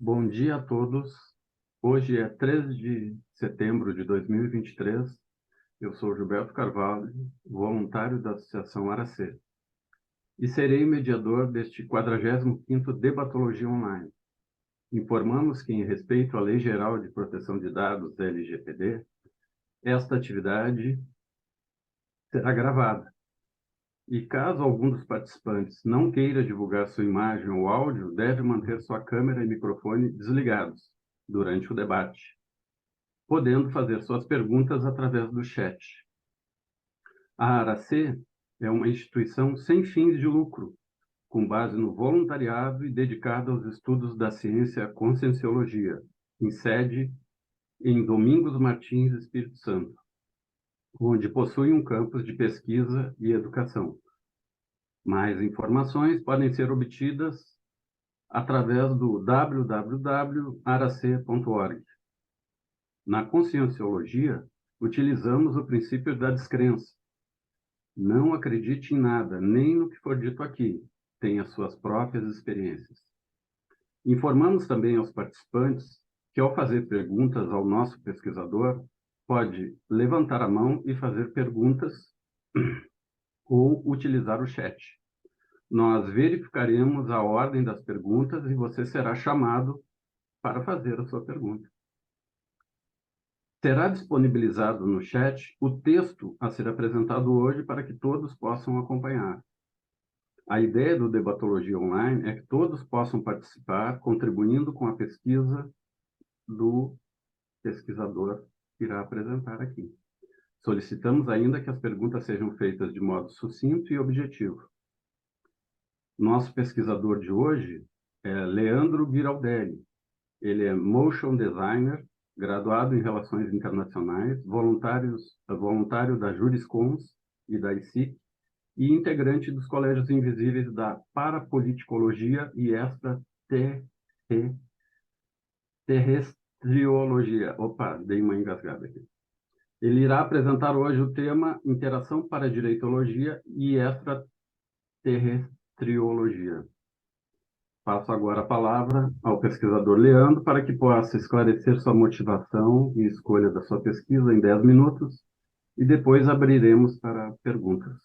Bom dia a todos. Hoje é 13 de setembro de 2023. Eu sou Gilberto Carvalho, voluntário da Associação Aracê, e serei mediador deste 45º Debatologia Online. Informamos que, em respeito à Lei Geral de Proteção de Dados, LGPD, esta atividade será gravada. E caso algum dos participantes não queira divulgar sua imagem ou áudio, deve manter sua câmera e microfone desligados durante o debate, podendo fazer suas perguntas através do chat. A Aracê é uma instituição sem fins de lucro, com base no voluntariado e dedicada aos estudos da ciência Conscienciologia, em sede em Domingos Martins, Espírito Santo, onde possui um campus de pesquisa e educação. Mais informações podem ser obtidas através do www.arac.org. Na Conscienciologia, utilizamos o princípio da descrença. Não acredite em nada, nem no que for dito aqui. Tenha suas próprias experiências. Informamos também aos participantes que, ao fazer perguntas ao nosso pesquisador, pode levantar a mão e fazer perguntas ou utilizar o chat. Nós verificaremos a ordem das perguntas e você será chamado para fazer a sua pergunta. Será disponibilizado no chat o texto a ser apresentado hoje para que todos possam acompanhar. A ideia do Debatologia Online é que todos possam participar, contribuindo com a pesquisa do pesquisador que irá apresentar aqui. Solicitamos ainda que as perguntas sejam feitas de modo sucinto e objetivo. Nosso pesquisador de hoje é Leandro Giraldelli. Ele é motion designer, graduado em Relações Internacionais, voluntário da Juriscons e da ICIC, e integrante dos Colégios Invisíveis da Parapoliticologia e Extraterrestriologia. Opa, dei uma engasgada aqui. Ele irá apresentar hoje o tema Interação para Direitologia e Extraterrestriologia. Passo agora a palavra ao pesquisador Leandro para que possa esclarecer sua motivação e escolha da sua pesquisa em 10 minutos e depois abriremos para perguntas.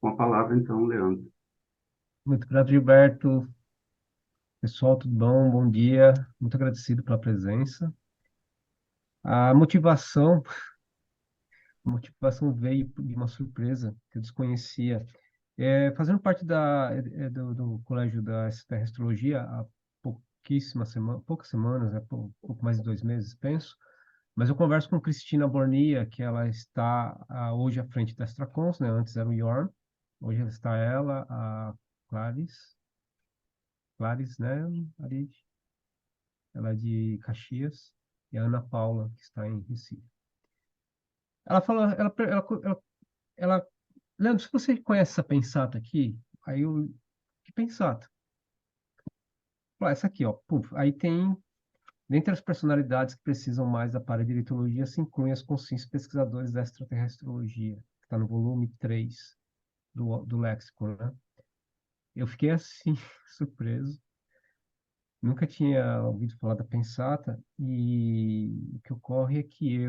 Com a palavra, então, Leandro. Muito grato, Gilberto. Pessoal, tudo bom? Bom dia. Muito agradecido pela presença. A motivação, a motivação veio de uma surpresa que eu desconhecia. Fazendo parte do Colégio da Extraterrestriologia há poucas semanas, pouco mais de 2 meses, penso, mas eu converso com Cristina Bornia, que ela está hoje à frente da Extracons, né? Antes era o Yorn, hoje está ela, a Clarice, né? Ali ela é de Caxias, e a Ana Paula, que está em Recife. Ela fala, ela, Leandro, se você conhece essa pensata aqui, aí eu, que pensata? Fala, essa aqui, ó, puf, aí tem, dentre as personalidades que precisam mais da paradiretologia, se incluem as consciências pesquisadores da extraterrestriologia, que está no volume 3 do léxico, né? Eu fiquei assim, surpreso. Nunca tinha ouvido falar da pensata, e o que ocorre é que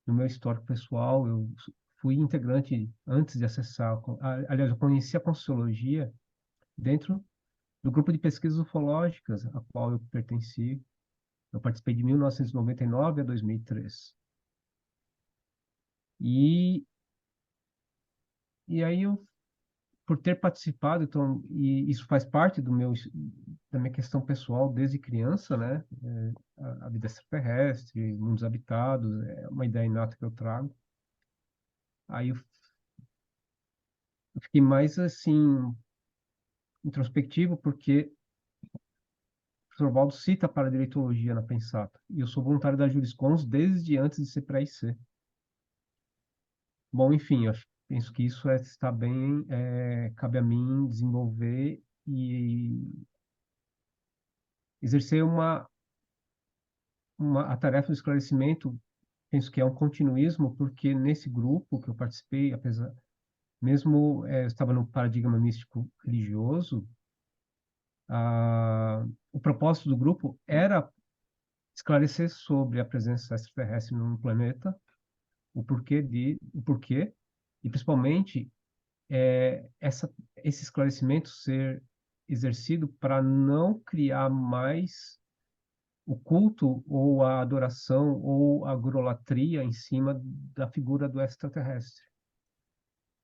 no meu histórico pessoal, eu fui integrante antes de acessar, aliás, eu conheci a Conscienciologia dentro do grupo de pesquisas ufológicas a qual eu pertenci. Eu participei de 1999 a 2003. E, e aí eu, por ter participado, então, e isso faz parte da minha questão pessoal desde criança, né? A vida extraterrestre, mundos habitados, é uma ideia inata que eu trago. Aí eu fiquei mais assim introspectivo porque o professor Valdo cita a paradireitologia na Pensata. E eu sou voluntário da Juriscons desde antes de ser pré-IC. Bom, enfim, eu penso que isso está bem, cabe a mim desenvolver e exercer a tarefa do esclarecimento. Penso que é um continuismo, porque nesse grupo que eu participei, mesmo eu estava no paradigma místico religioso, O propósito do grupo era esclarecer sobre a presença extraterrestre no planeta, o porquê, e principalmente esse esclarecimento ser exercido para não criar mais o culto ou a adoração ou a agrolatria em cima da figura do extraterrestre.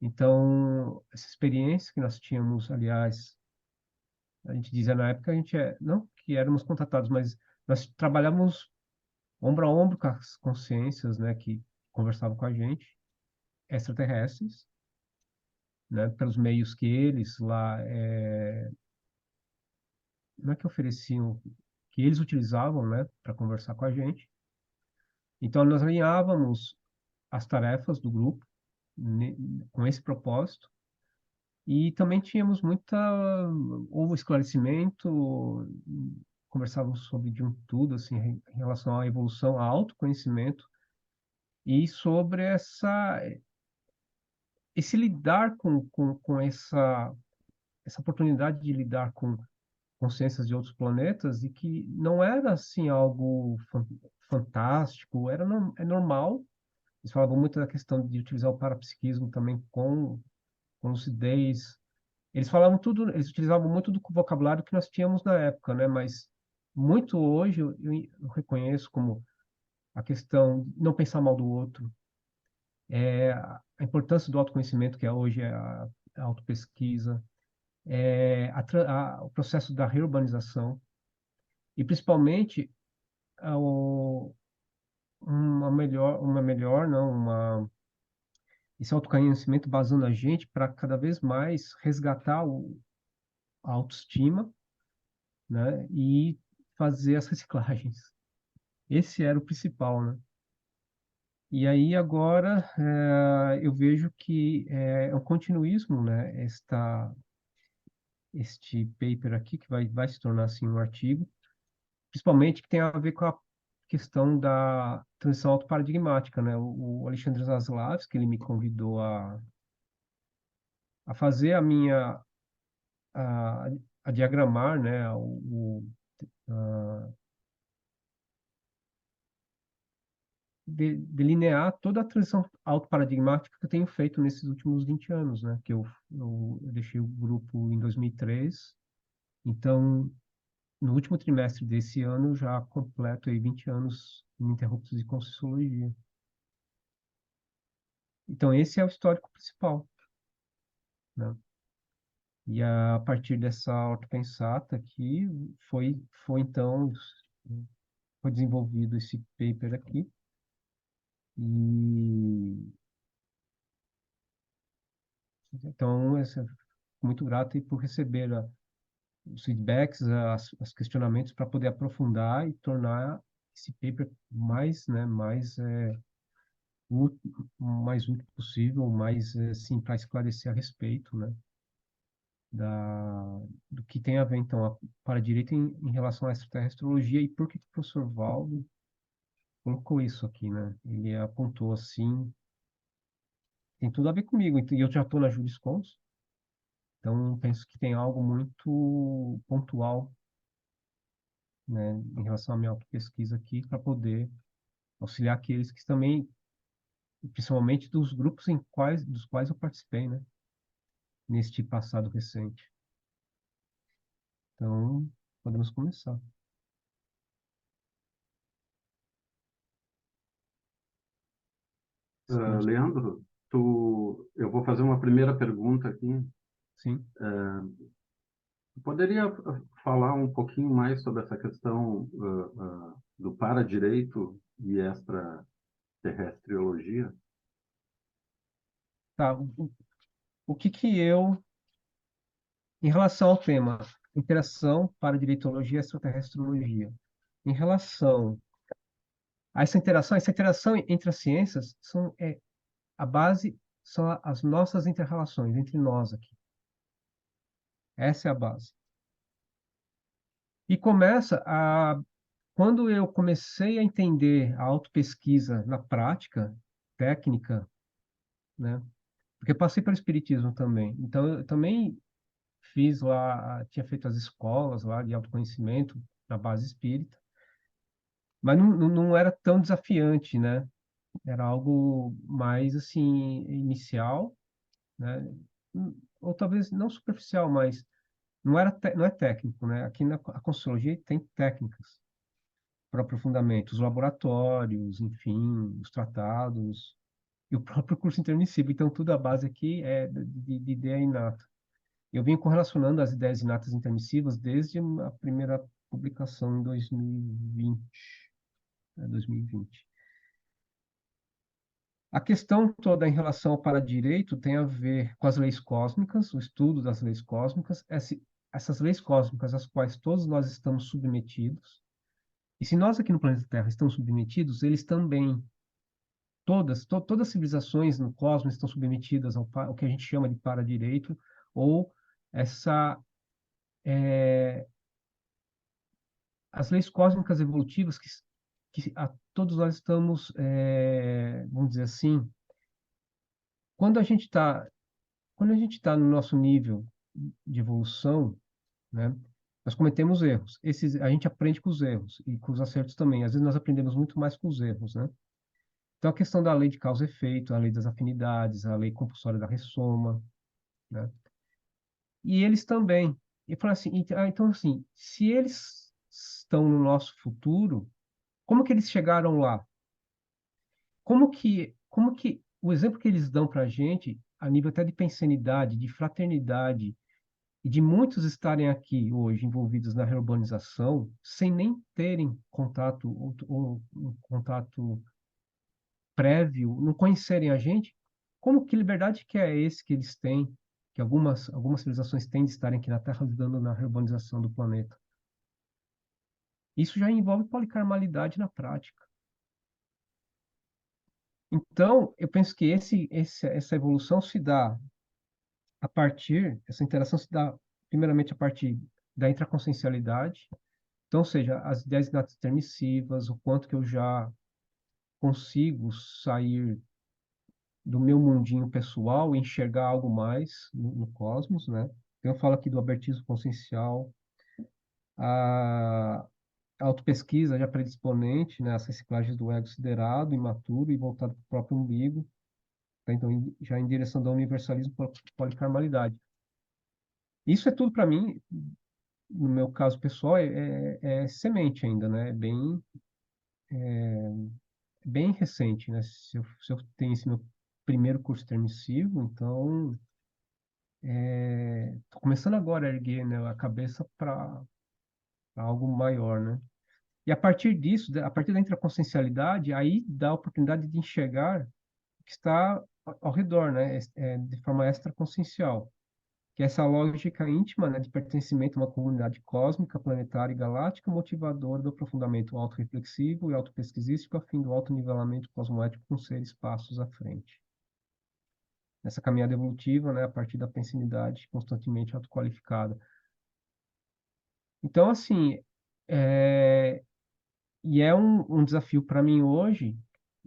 Então, essa experiência que nós tínhamos, aliás, a gente dizia na época, não que éramos contatados, mas nós trabalhávamos ombro a ombro com as consciências, né, que conversavam com a gente, extraterrestres, né, pelos meios que eles lá, não é que ofereciam, que eles utilizavam, né, para conversar com a gente. Então, nós alinhávamos as tarefas do grupo ne- com esse propósito. E também tínhamos houve esclarecimento, conversávamos sobre de um tudo, assim, em relação à evolução, ao autoconhecimento, e sobre esse lidar com essa oportunidade de lidar com consciências de outros planetas, e que não era, assim, algo fantástico, é normal. Eles falavam muito da questão de utilizar o parapsiquismo também com lucidez. Eles falavam tudo, eles utilizavam muito do vocabulário que nós tínhamos na época, né? Mas muito hoje eu reconheço como a questão de não pensar mal do outro, a importância do autoconhecimento, que hoje é a autopesquisa, o processo da reurbanização e principalmente a, o- uma melhor, não, esse autoconhecimento basando a gente para cada vez mais resgatar a autoestima, né? E fazer as reciclagens. Esse era o principal, né? E aí agora eu vejo que é um continuismo, né? Este paper aqui que vai se tornar assim um artigo, principalmente que tem a ver com a questão da transição autoparadigmática, né? O Alexandre Zaslavski, ele me convidou a fazer a, a diagramar, né? Delinear toda a transição autoparadigmática que eu tenho feito nesses últimos 20 anos, né? Que eu deixei o grupo em 2003, então, no último trimestre desse ano, eu já completo aí 20 anos ininterruptos de Conscienciologia. Então, esse é o histórico principal, né? E a partir dessa autopensata aqui, então, foi desenvolvido esse paper aqui, e então, muito grato aí por receber os feedbacks, os questionamentos para poder aprofundar e tornar esse paper útil, mais útil possível, mais assim, para esclarecer a respeito, né, do que tem a ver, então, para a direita em relação à extraterrestrologia e por que o professor Valdo colocou isso aqui, né? Ele apontou assim, tem tudo a ver comigo, e eu já estou na jurisconsult, então penso que tem algo muito pontual, né, em relação à minha autopesquisa aqui, para poder auxiliar aqueles que também, principalmente dos grupos dos quais eu participei, né, neste passado recente. Então, podemos começar. Sim, Leandro, eu vou fazer uma primeira pergunta aqui. sim. Tu poderia falar um pouquinho mais sobre essa questão do para-direito e extraterrestriologia? Tá, o que que em relação ao tema, interação para direitologia e extraterrestrologia, em relação a essa interação entre as ciências a base, são as nossas inter-relações entre nós aqui. Essa é a base. E quando eu comecei a entender a autopesquisa na prática, técnica, né? Porque eu passei pelo espiritismo também. Então, eu também fiz lá, tinha feito as escolas lá de autoconhecimento na base espírita, mas não era tão desafiante, né? Era algo mais, assim, inicial, né? Ou talvez não superficial, mas não é técnico, né? Aqui na a Conscienciologia tem técnicas para aprofundamento, os laboratórios, enfim, os tratados e o próprio curso intermissivo. Então, tudo a base aqui é de ideia inata. Eu vim correlacionando as ideias inatas intermissivas desde a primeira publicação em 2020, né, 2020. A questão toda em relação ao paradireito tem a ver com as leis cósmicas, o estudo das leis cósmicas, essas leis cósmicas às quais todos nós estamos submetidos. E se nós aqui no planeta Terra estamos submetidos, eles também, todas as civilizações no cosmos estão submetidas ao que a gente chama de paradireito, ou essa, as leis cósmicas evolutivas que todos nós estamos, vamos dizer assim, quando a gente está quando a gente está no nosso nível de evolução, né, nós cometemos erros. A gente aprende com os erros e com os acertos também. Às vezes nós aprendemos muito mais com os erros, né? Então, a questão da lei de causa e efeito, a lei das afinidades, a lei compulsória da ressoma, né? E eles também. E fala assim, então, assim, se eles estão no nosso futuro, como que eles chegaram lá? Como que o exemplo que eles dão para a gente, a nível até de pensanidade, de fraternidade, e de muitos estarem aqui hoje envolvidos na reurbanização, sem nem terem contato, ou um contato prévio, não conhecerem a gente, como que liberdade que é esse que eles têm, que algumas civilizações têm de estarem aqui na Terra ajudando na reurbanização do planeta? Isso já envolve policarmalidade na prática. Então, eu penso que essa evolução se dá essa interação se dá primeiramente a partir da intraconsciencialidade, então, ou seja, as ideias inatas permissivas, o quanto que eu já consigo sair do meu mundinho pessoal e enxergar algo mais no cosmos, né? Então, eu falo aqui do abertismo consciencial, a autopesquisa já predisponente, né? As reciclagens do ego siderado, imaturo e voltado para o próprio umbigo, tá? Então, já em direção ao universalismo e policarmalidade. Isso é tudo para mim, no meu caso pessoal, é semente ainda, né? Bem recente, né? Se eu tenho esse meu primeiro curso intermissivo, então estou começando agora a erguer, né, a cabeça para algo maior, né? E a partir disso, a partir da intraconsciencialidade, aí dá a oportunidade de enxergar o que está ao redor, né? De forma extraconsciencial, que é essa lógica íntima, né, de pertencimento a uma comunidade cósmica, planetária e galáctica, motivadora do aprofundamento autorreflexivo e autopesquisístico, a fim do autonivelamento cosmoético com seres passos à frente. Essa caminhada evolutiva, né, a partir da pensinidade constantemente autoqualificada. Então, assim, é, e é um desafio para mim hoje,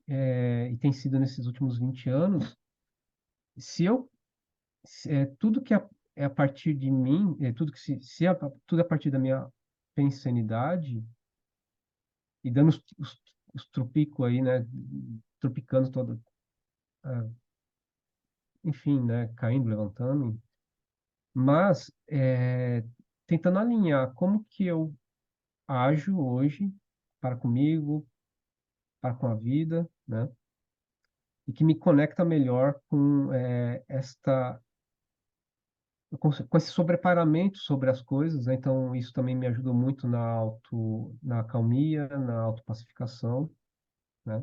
e tem sido nesses últimos 20 anos, se eu tudo que é a partir de mim, tudo que tudo é a partir da minha pensanidade e dando os tropicos aí, né, tropicando todo, ah, enfim, né, caindo, levantando, mas tentando alinhar como que eu ajo hoje para comigo, para com a vida, né, e que me conecta melhor com com esse sobreparamento sobre as coisas, né? Então isso também me ajudou muito na calmia, na autopacificação, né?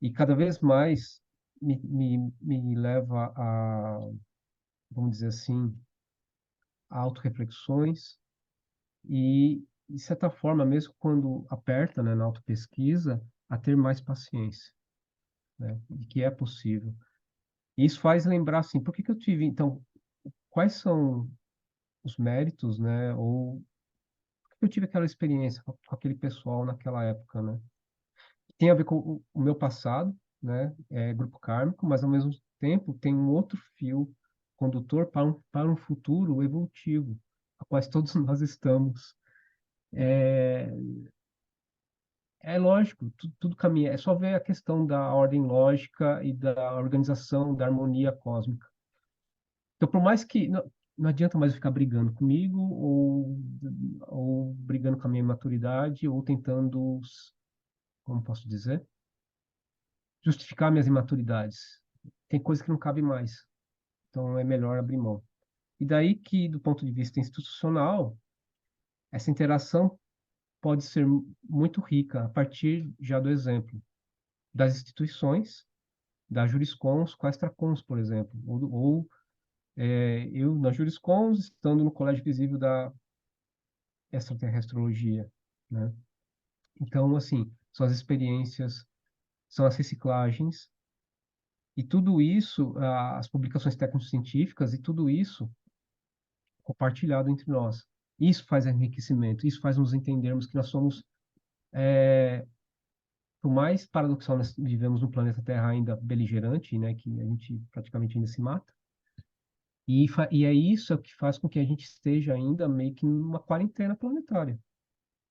E cada vez mais me leva vamos dizer assim, a autorreflexões e, de certa forma, mesmo quando aperta, né, na autopesquisa, a ter mais paciência, né? De que é possível. E isso faz lembrar, assim, por que que eu tive, então, quais são os méritos, né, ou eu tive aquela experiência com aquele pessoal naquela época, né? Tem a ver com o meu passado, né? É grupo kármico, mas ao mesmo tempo tem um outro fio condutor para um futuro evolutivo, a quais todos nós estamos. É, é lógico, tudo caminha. É só ver a questão da ordem lógica e da organização, da harmonia cósmica. Então, por mais que não adianta mais eu ficar brigando comigo, ou brigando com a minha imaturidade, ou tentando, como posso dizer, justificar minhas imaturidades. Tem coisa que não cabe mais. Então, é melhor abrir mão. E daí que, do ponto de vista institucional, essa interação pode ser muito rica a partir já do exemplo das instituições, da Juriscons com a Extracons, por exemplo, eu na Juriscons, estando no Colégio Visível da Extraterrestrologia, né? Então, assim, são as experiências, são as reciclagens, e tudo isso, as publicações técnico-científicas, e tudo isso compartilhado entre nós. Isso faz enriquecimento, isso faz nos entendermos que nós somos, por mais paradoxal nós vivemos no planeta Terra ainda beligerante, né, que a gente praticamente ainda se mata, e é isso que faz com que a gente esteja ainda meio que numa quarentena planetária.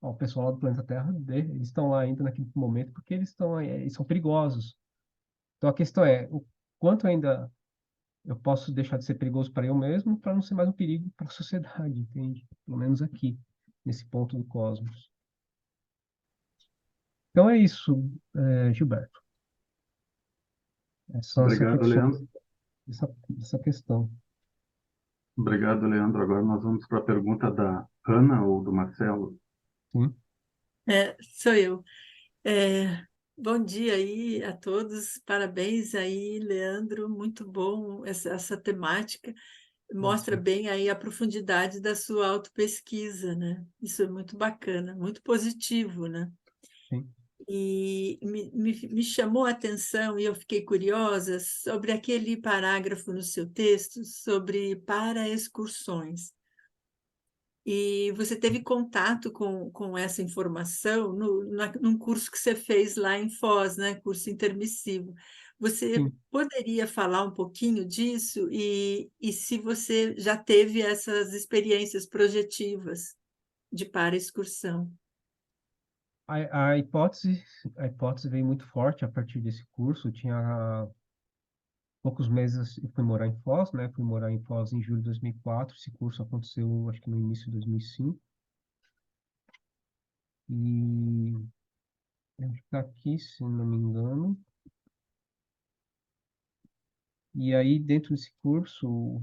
Ó, o pessoal lá do planeta Terra, eles estão lá ainda naquele momento porque eles são perigosos. Então a questão é, o quanto ainda eu posso deixar de ser perigoso para eu mesmo, para não ser mais um perigo para a sociedade, entende? Pelo menos aqui, nesse ponto do cosmos. Então é isso, Gilberto. São as Obrigado, reflexões Leandro. dessa questão. Obrigado, Leandro. Agora nós vamos para a pergunta da Ana ou do Marcelo. Sim, Sou eu. É, bom dia aí a todos, parabéns aí, Leandro, muito bom essa temática, mostra sim, bem aí a profundidade da sua autopesquisa, né? Isso é muito bacana, muito positivo, né? sim. E me chamou a atenção e eu fiquei curiosa sobre aquele parágrafo no seu texto sobre para-excursões. E você teve contato com essa informação num curso que você fez lá em Foz, né? Curso intermissivo. Você Sim. poderia falar um pouquinho disso e se você já teve essas experiências projetivas de para-excursão? A hipótese, a hipótese veio muito forte a partir desse curso. Tinha poucos meses eu fui morar em Foz, né? Fui morar em Foz em julho de 2004. Esse curso aconteceu, acho que no início de 2005. E acho que está aqui, se não me engano. E aí, dentro desse curso,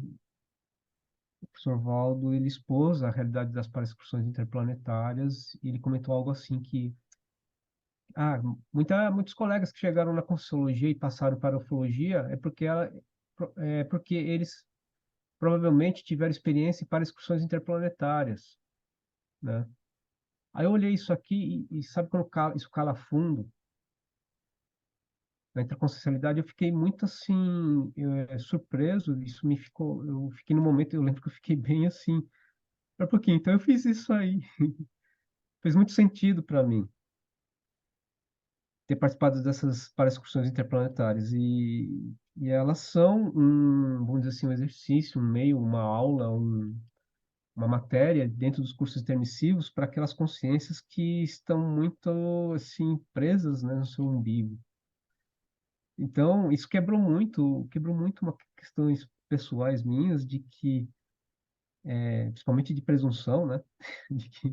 o professor Valdo, ele expôs a realidade das paraexcursões interplanetárias e ele comentou algo assim que muitos colegas que chegaram na Conscienciologia e passaram para a ufologia é porque eles provavelmente tiveram experiência para excursões interplanetárias, né? Aí eu olhei isso aqui e sabe quando isso cala fundo na interconsciencialidade, eu fiquei muito assim, surpreso, eu fiquei no momento, eu lembro que eu fiquei bem assim, é porque então eu fiz isso aí, fez muito sentido para mim ter participado dessas paraexcursões interplanetárias e elas são vamos dizer assim, um exercício, um meio, uma aula, uma matéria dentro dos cursos intermissivos para aquelas consciências que estão muito assim presas, né, no seu umbigo. Então, isso quebrou muito uma questões pessoais minhas de que, principalmente de presunção, né, de que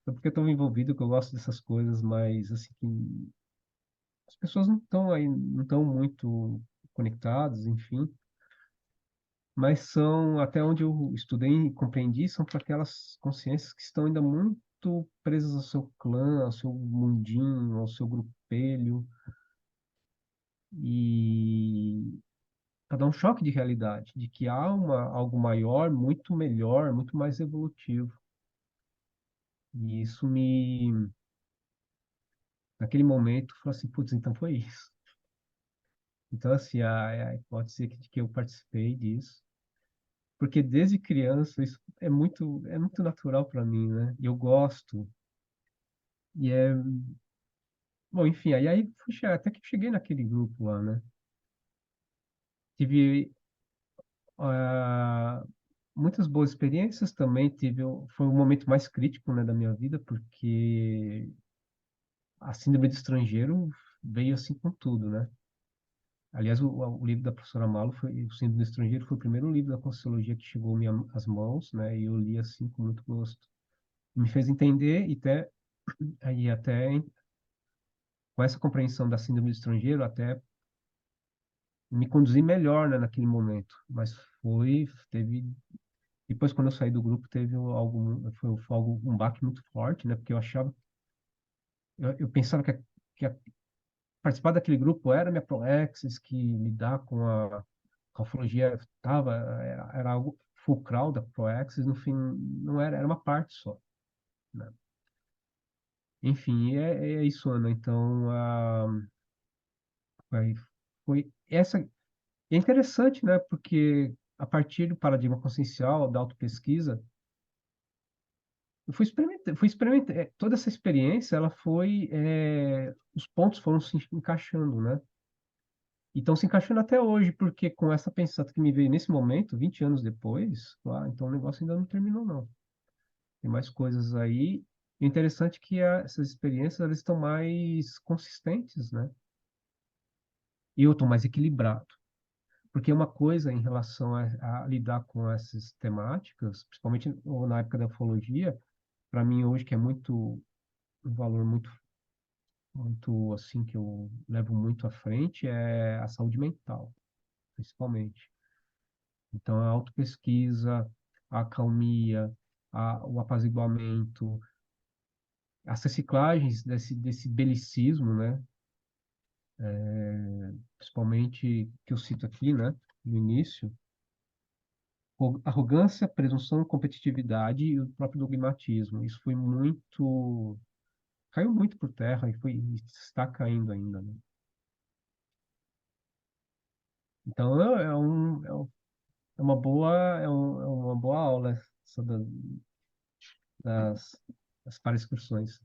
é porque eu estou envolvido, que eu gosto dessas coisas, mas assim que as pessoas não estão muito conectadas, enfim, mas são, até onde eu estudei e compreendi, são para aquelas consciências que estão ainda muito presas ao seu clã, ao seu mundinho, ao seu grupelho, e para dar um choque de realidade, de que há algo maior, muito melhor, muito mais evolutivo. E isso naquele momento, falou assim, putz, então foi isso. Então, assim, a hipótese de que eu participei disso, porque desde criança isso é muito natural para mim, né? E eu gosto. E bom, enfim, aí até que cheguei naquele grupo lá, né? Tive muitas boas experiências também. Foi o momento mais crítico, né, da minha vida, porque a síndrome do estrangeiro veio assim com tudo, né? Aliás, o livro da professora Malo, o Síndrome do Estrangeiro, foi o primeiro livro da Conscienciologia que chegou às mãos, né? E eu li assim com muito gosto. Me fez entender até com essa compreensão da síndrome do estrangeiro, até me conduzir melhor, né, naquele momento. Mas teve depois, quando eu saí do grupo, foi um baque muito forte, né? Porque eu pensava que participar daquele grupo era minha proexis, que lidar com a ufologia era algo fulcral da proexis. No fim, não era, era uma parte só, né? Enfim, é isso, Ana. Então, aí foi essa. É interessante, né? Porque a partir do paradigma consciencial, da autopesquisa, eu fui experimentar, toda essa experiência, os pontos foram se encaixando, né? E estão se encaixando até hoje, porque com essa pensata que me veio nesse momento, 20 anos depois, então o negócio ainda não terminou, não. Tem mais coisas aí. E o interessante é que essas experiências, elas estão mais consistentes, né? E eu estou mais equilibrado. Porque uma coisa em relação a lidar com essas temáticas, principalmente na época da ufologia, para mim hoje, que é um valor muito assim, que eu levo muito à frente, é a saúde mental, principalmente. Então, a autopesquisa, a acalmia, o apaziguamento, as reciclagens desse belicismo, né? Principalmente, que eu cito aqui, né, no início, arrogância, presunção, competitividade e o próprio dogmatismo. Isso caiu muito por terra e está caindo ainda, né? Então, é uma boa aula essa das, das paraexcursões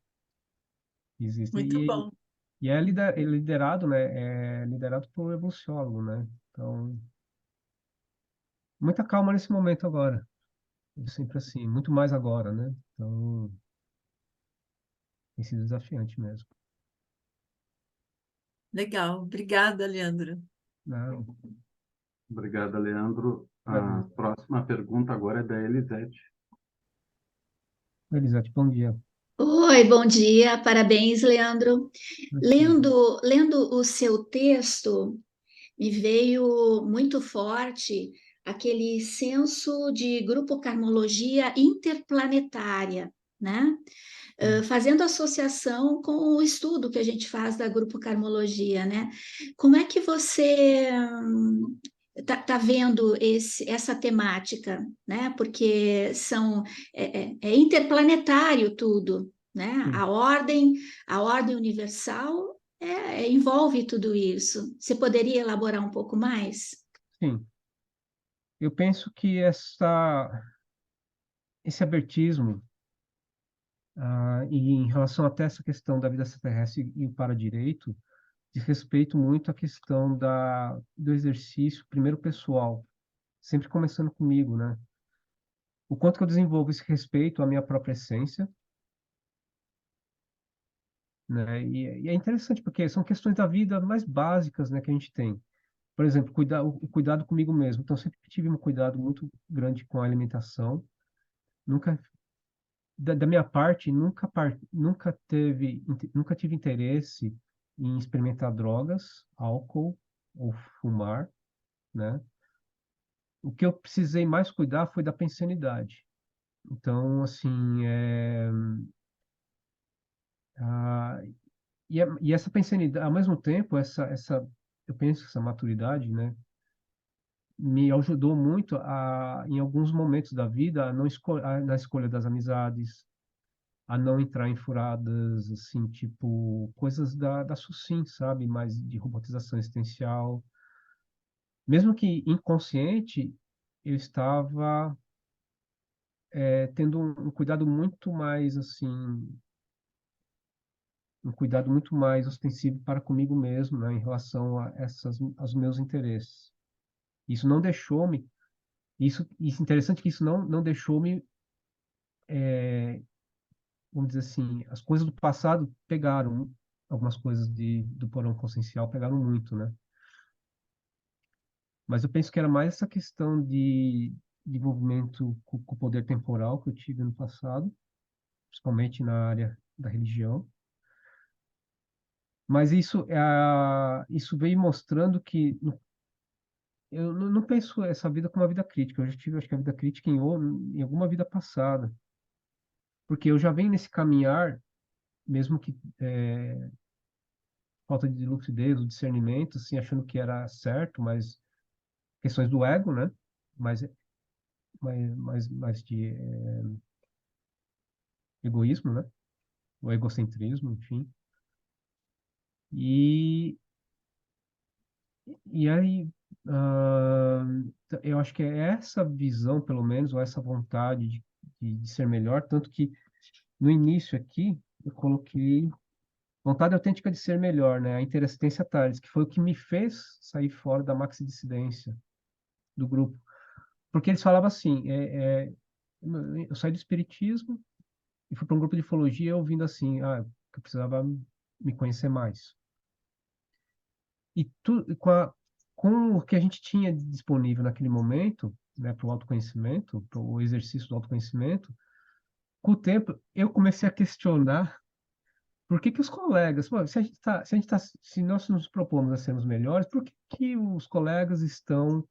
que existem. Muito bom. E é liderado, né? É liderado por um evoluciólogo, né? Então, muita calma nesse momento agora. É sempre assim, muito mais agora, né? Então, tem sido desafiante mesmo. Legal. Obrigada, Leandro. Não, Obrigado, Leandro. A maravilha. próxima pergunta agora é da Elisete. Elisete, bom dia. Oi, bom dia, parabéns, Leandro. Aqui. Lendo o seu texto, me veio muito forte aquele senso de grupo Carmologia interplanetária, né? Fazendo associação com o estudo que a gente faz da Grupo Carmologia, né? Como é que você tá vendo essa temática, né? Porque é interplanetário tudo, né? Sim, A ordem universal envolve tudo isso. Você poderia elaborar um pouco mais? sim. Eu penso que esse abertismo, e em relação até essa questão da vida extraterrestre e o para-direito, diz respeito muito à questão do exercício, primeiro pessoal, sempre começando comigo, né? O quanto que eu desenvolvo esse respeito à minha própria essência, né? E é interessante porque são questões da vida mais básicas, né, que a gente tem. Por exemplo, o cuidado comigo mesmo. Então, eu sempre tive um cuidado muito grande com a alimentação. Nunca, da minha parte, nunca tive interesse em experimentar drogas, álcool ou fumar, né? O que eu precisei mais cuidar foi da pensanidade. Então, assim, ah, e essa pensanidade, ao mesmo tempo, eu penso que essa maturidade, né, me ajudou muito em alguns momentos da vida, na escolha das amizades, a não entrar em furadas, assim, tipo, coisas da SUSIM, sabe? Mais de robotização existencial. Mesmo que inconsciente, eu estava tendo um cuidado muito mais, assim, um cuidado muito mais ostensivo para comigo mesmo, né, em relação aos meus interesses. Isso não deixou-me Isso é interessante que isso não deixou-me, vamos dizer assim, as coisas do passado pegaram, algumas coisas do porão consciencial pegaram muito, né? Mas eu penso que era mais essa questão de envolvimento com o poder temporal que eu tive no passado, principalmente na área da religião. Mas isso veio mostrando que eu não penso essa vida como uma vida crítica. Eu já tive, acho que, a vida crítica em alguma vida passada. Porque eu já venho nesse caminhar, mesmo que falta de lucidez, o discernimento, assim, achando que era certo, mas questões do ego, né? Mais, mais de egoísmo, né? O egocentrismo, enfim. E, e aí, ah, eu acho que é essa visão, pelo menos, ou essa vontade de ser melhor, tanto que no início aqui eu coloquei vontade autêntica de ser melhor, né? A Interestência Tales, que foi o que me fez sair fora da maxidissidência do grupo. Porque eles falavam assim, eu saí do espiritismo e fui para um grupo de ufologia ouvindo assim, que eu precisava me conhecer mais. Com o que a gente tinha disponível naquele momento, né, para o autoconhecimento, para o exercício do autoconhecimento, com o tempo eu comecei a questionar por que que os colegas, pô, se nós nos propomos a sermos melhores, por que que os colegas estão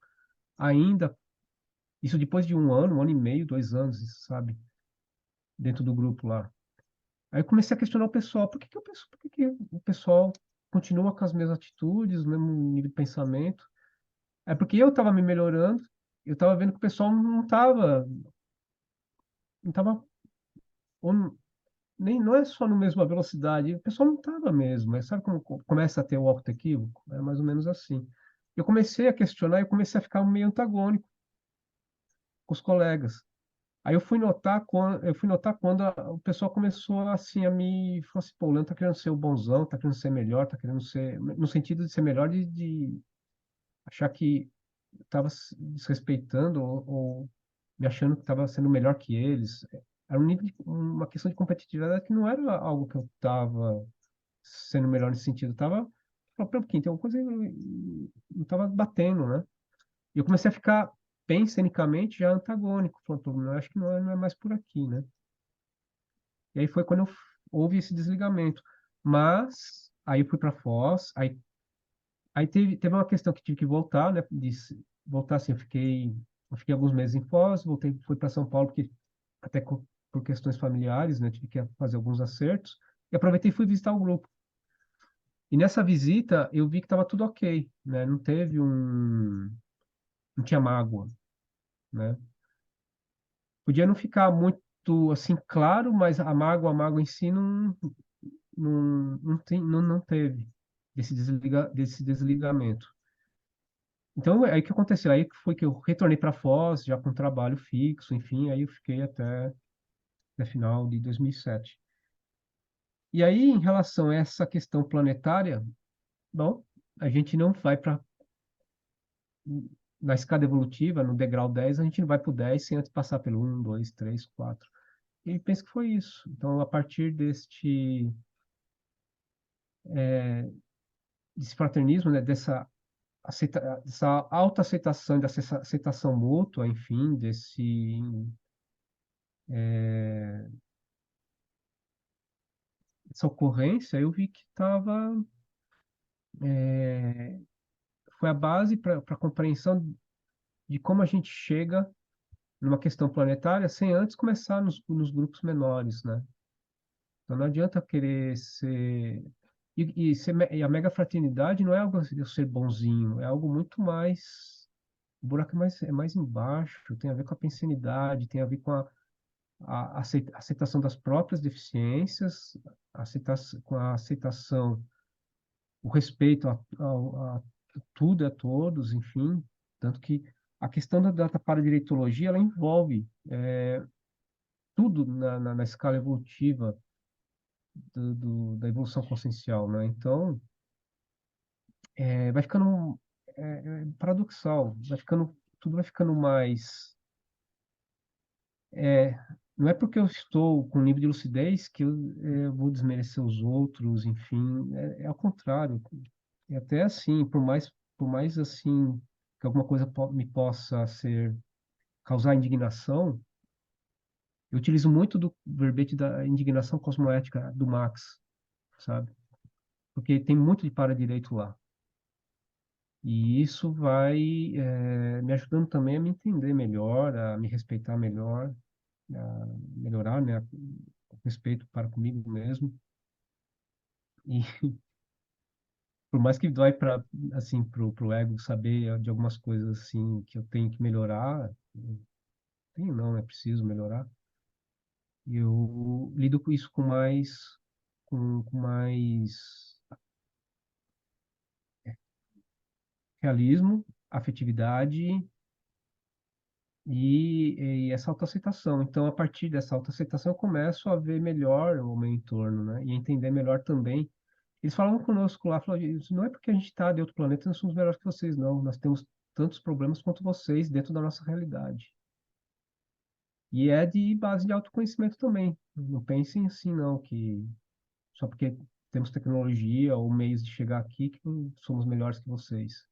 ainda, isso depois de um ano e meio, 2 anos, sabe, dentro do grupo lá. Aí eu comecei a questionar o pessoal, por que que o pessoal continua com as mesmas atitudes, o mesmo nível de pensamento? É porque eu estava me melhorando, eu estava vendo que o pessoal não estava, nem não é só na mesma velocidade, o pessoal não estava mesmo. Sabe como começa a ter o auto-equívoco? É mais ou menos assim. Eu comecei a questionar, eu comecei a ficar meio antagônico com os colegas. Aí eu fui notar quando o pessoal começou assim a me falar assim, pô, o Leandro tá querendo ser o bonzão, tá querendo ser melhor, tá querendo ser, no sentido de ser melhor, de achar que estava desrespeitando ou me achando que estava sendo melhor que eles. Era uma questão de competitividade que não era algo que eu estava sendo melhor nesse sentido. Eu estava falando, tem uma coisa que não estava batendo, né? E eu comecei a ficar, bem cenicamente, já antagônico. Falando, pô, eu acho que não é mais por aqui, né? E aí foi quando houve esse desligamento. Mas, aí eu fui para Foz, aí teve uma questão que tive que voltar, né? Voltar assim, eu fiquei alguns meses em Foz, voltei, fui para São Paulo, porque até por questões familiares, né? Tive que fazer alguns acertos. E aproveitei e fui visitar o grupo. E nessa visita eu vi que estava tudo ok, né? Não tinha mágoa, né? Podia não ficar muito assim claro, mas a mágoa em si não teve desse desligamento. Então, aí o que aconteceu? Aí foi que eu retornei para Foz, já com trabalho fixo, enfim, aí eu fiquei até final de 2007. E aí, em relação a essa questão planetária, bom, a gente não vai para, na escada evolutiva, no degrau 10 a gente não vai para o 10 sem antes passar pelo 1, 2, 3, 4. E penso que foi isso. Então, a partir desse fraternismo, né, dessa autoaceitação, dessa aceitação mútua, enfim, dessa ocorrência, eu vi que foi a base para a compreensão de como a gente chega numa questão planetária sem antes começar nos grupos menores, né? Então não adianta querer ser. E a mega fraternidade não é algo de eu ser bonzinho, é algo muito mais. O buraco é mais embaixo, tem a ver com a pensanidade, tem a ver com a aceitação das próprias deficiências, com a aceitação, o respeito a tudo e a todos, enfim. Tanto que a questão da paradireitologia, ela envolve tudo na escala evolutiva da evolução consciencial, né? Então, vai ficando paradoxal, vai ficando tudo vai ficando mais... não é porque eu estou com nível de lucidez que eu vou desmerecer os outros, enfim, é ao contrário. E até assim, por mais assim, que alguma coisa me possa causar indignação, eu utilizo muito do verbete da indignação cosmoética do Marx, sabe? Porque tem muito de para-direito lá. E isso vai me ajudando também a me entender melhor, a me respeitar melhor, a melhorar, né, o respeito para comigo mesmo. E por mais que dói para assim pro ego saber de algumas coisas assim que eu tenho que melhorar, tenho não, é preciso melhorar. E eu lido com isso com mais realismo, afetividade e essa autoaceitação. Então, a partir dessa autoaceitação, eu começo a ver melhor o meu entorno, né? E entender melhor também. Eles falavam conosco lá, falaram, "Isso não é porque a gente está de outro planeta, nós somos melhores que vocês, não. Nós temos tantos problemas quanto vocês dentro da nossa realidade." E é de base de autoconhecimento também. Não pensem assim, não, que só porque temos tecnologia ou meios de chegar aqui que somos melhores que vocês.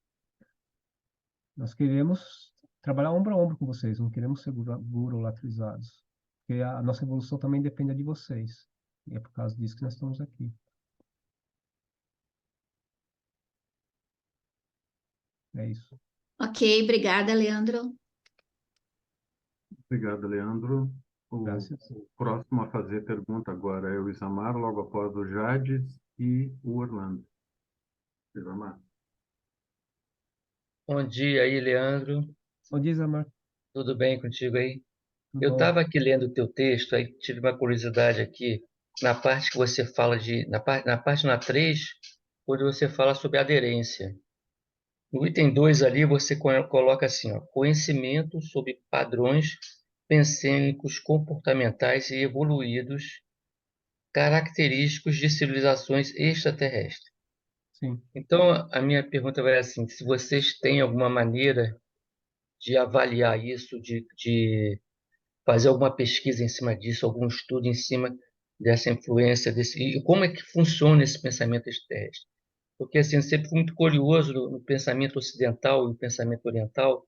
Nós queremos trabalhar ombro a ombro com vocês, não queremos ser burocratizados. Porque a nossa evolução também depende de vocês. E é por causa disso que nós estamos aqui. É isso. Ok, obrigada, Leandro. Obrigado, Leandro. Graças. O próximo a fazer pergunta agora é o Isamar, logo após o Jades e o Orlando. Isamar. Bom dia aí, Leandro. Bom dia, Zamar. Tudo bem contigo aí? Tudo Eu bom? estava aqui lendo o teu texto, aí tive uma curiosidade aqui, na parte que você fala na página 3, onde você fala sobre aderência. No item 2 ali, você coloca assim, ó, conhecimento sobre padrões pensênicos, comportamentais e evoluídos, característicos de civilizações extraterrestres. Sim. Então, a minha pergunta vai assim, se vocês têm alguma maneira de avaliar isso, de fazer alguma pesquisa em cima disso, algum estudo em cima dessa influência, e como é que funciona esse pensamento extraterrestre. Porque assim, eu sempre fui muito curioso no pensamento ocidental e no pensamento oriental,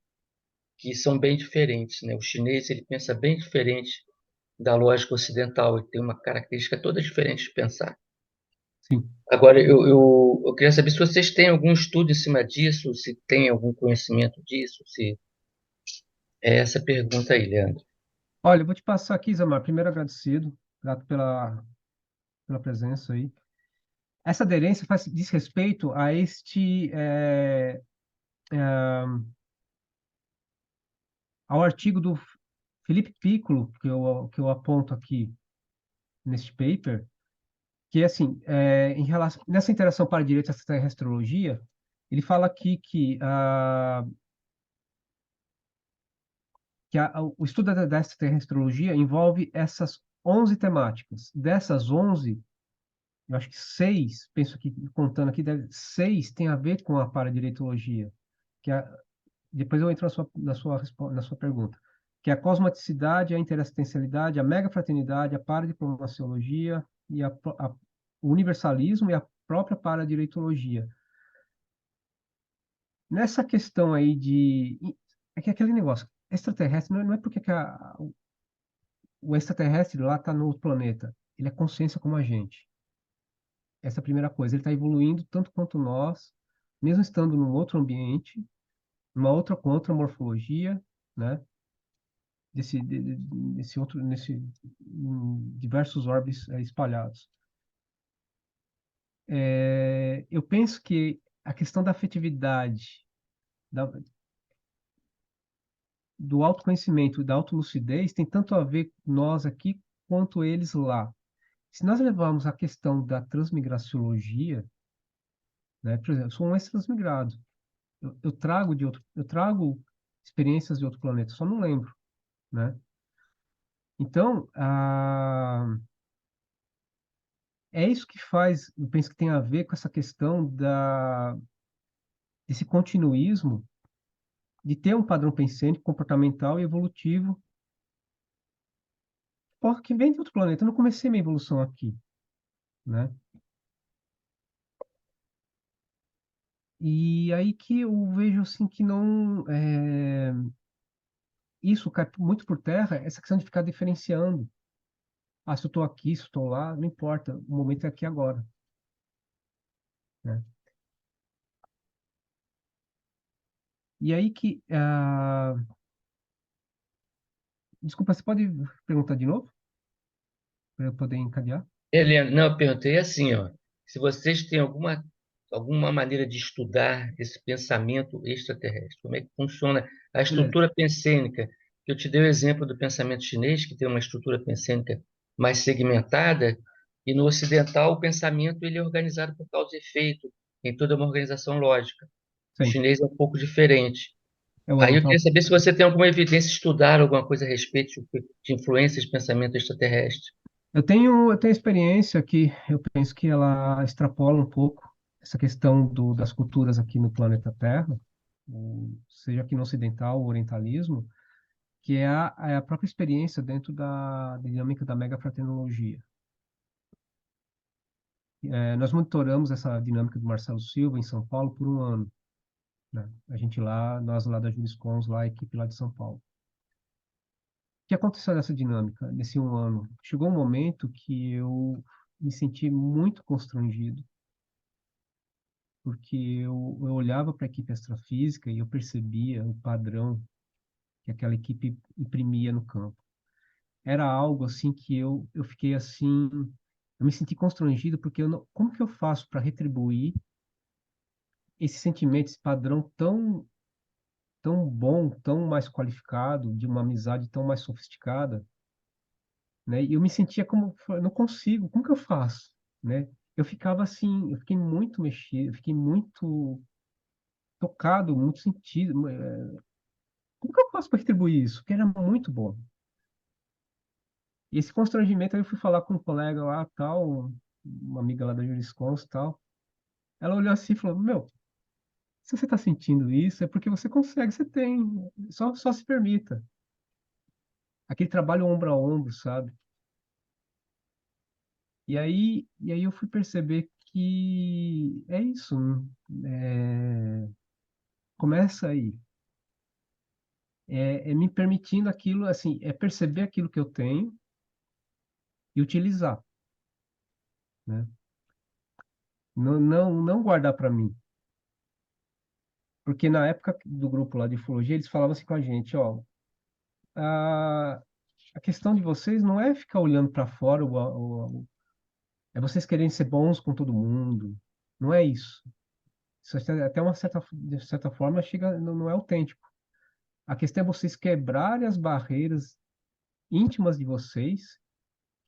que são bem diferentes, né? O chinês ele pensa bem diferente da lógica ocidental, ele tem uma característica toda diferente de pensar. Sim. Agora, eu queria saber se vocês têm algum estudo em cima disso, se tem algum conhecimento disso, se é essa pergunta aí, Leandro. Olha, eu vou te passar aqui, Zamar. Primeiro, agradecido. Grato pela presença aí. Essa aderência diz respeito a ao artigo do Felipe Piccolo, que eu aponto aqui neste paper, que assim, nessa interação para direito e extraterrestrologia, ele fala aqui o estudo da extraterrestrologia envolve essas 11 temáticas. Dessas 11, eu acho que 6, penso que contando aqui, 6 tem a ver com a paradireitologia, que é, depois eu entro na sua pergunta, que é a cosmoticidade, a interassistencialidade, a megafraternidade, a paradiplomaciologia e o universalismo e a própria paradireitologia. Nessa questão aí é que aquele negócio, extraterrestre, não é porque o extraterrestre lá está no outro planeta. Ele é consciência como a gente. Essa é a primeira coisa. Ele está evoluindo tanto quanto nós, mesmo estando num outro ambiente, com outra morfologia, né? Diversos orbes espalhados. Eu penso que a questão da afetividade, do autoconhecimento, da autolucidez, tem tanto a ver nós aqui quanto eles lá. Se nós levarmos a questão da transmigraciologia, né, por exemplo, eu sou um ex-transmigrado. Eu trago experiências de outro planeta, só não lembro, né? Então, é isso que faz, eu penso que tem a ver com essa questão desse continuismo de ter um padrão pensênico, comportamental e evolutivo, que vem de outro planeta. Eu não comecei minha evolução aqui, né? E aí que eu vejo assim que não isso cai muito por terra, essa questão de ficar diferenciando. Ah, se eu estou aqui, se eu estou lá, não importa, o momento é aqui agora, né? E aí que desculpa, você pode perguntar de novo para eu poder encadear? Helena, não, eu perguntei assim, ó, se vocês têm alguma maneira de estudar esse pensamento extraterrestre, como é que funciona a Beleza. estrutura pensênica? Eu te dei o exemplo do pensamento chinês, que tem uma estrutura pensênica mais segmentada, e no ocidental o pensamento ele é organizado por causa e efeito, tem toda uma organização lógica. O Sim. chinês é um pouco diferente. Eu Aí amo. eu queria saber se você tem alguma evidência, estudar alguma coisa a respeito de influências de pensamento extraterrestre. Eu tenho experiência que eu penso que ela extrapola um pouco essa questão das culturas aqui no planeta Terra, seja aqui no ocidental ou orientalismo, que é a própria experiência dentro da dinâmica da megafraternologia. Nós monitoramos essa dinâmica do Marcelo Silva em São Paulo por um ano, né? Nós lá da Juriscons, lá, a equipe lá de São Paulo. O que aconteceu nessa dinâmica, nesse um ano? Chegou um momento que eu me senti muito constrangido, porque eu olhava para a equipe astrafísica e eu percebia o padrão que aquela equipe imprimia no campo. Era algo assim que eu fiquei assim, eu me senti constrangido porque eu não, como que eu faço para retribuir esse sentimento, esse padrão tão bom, tão mais qualificado, de uma amizade tão mais sofisticada, né? E eu me sentia como, eu não consigo, como que eu faço, né? Eu ficava assim, eu fiquei muito mexido, eu fiquei muito tocado, muito sentido. Como que eu faço para retribuir isso? Porque era muito bom. E esse constrangimento, aí eu fui falar com um colega lá, tal, uma amiga lá da Juriscons, tal. Ela olhou assim e falou: Meu, se você está sentindo isso, é porque você consegue, você tem. Só se permita. Aquele trabalho ombro a ombro, sabe? E aí eu fui perceber que é isso. Começa aí. É me permitindo aquilo, assim, é perceber aquilo que eu tenho e utilizar, né? Não guardar para mim. Porque na época do grupo lá de ufologia, eles falavam assim com a gente, ó, a, a questão de vocês não é ficar olhando para fora, é vocês quererem ser bons com todo mundo. Não é isso. Isso até de certa forma chega, não é autêntico. A questão é vocês quebrarem as barreiras íntimas de vocês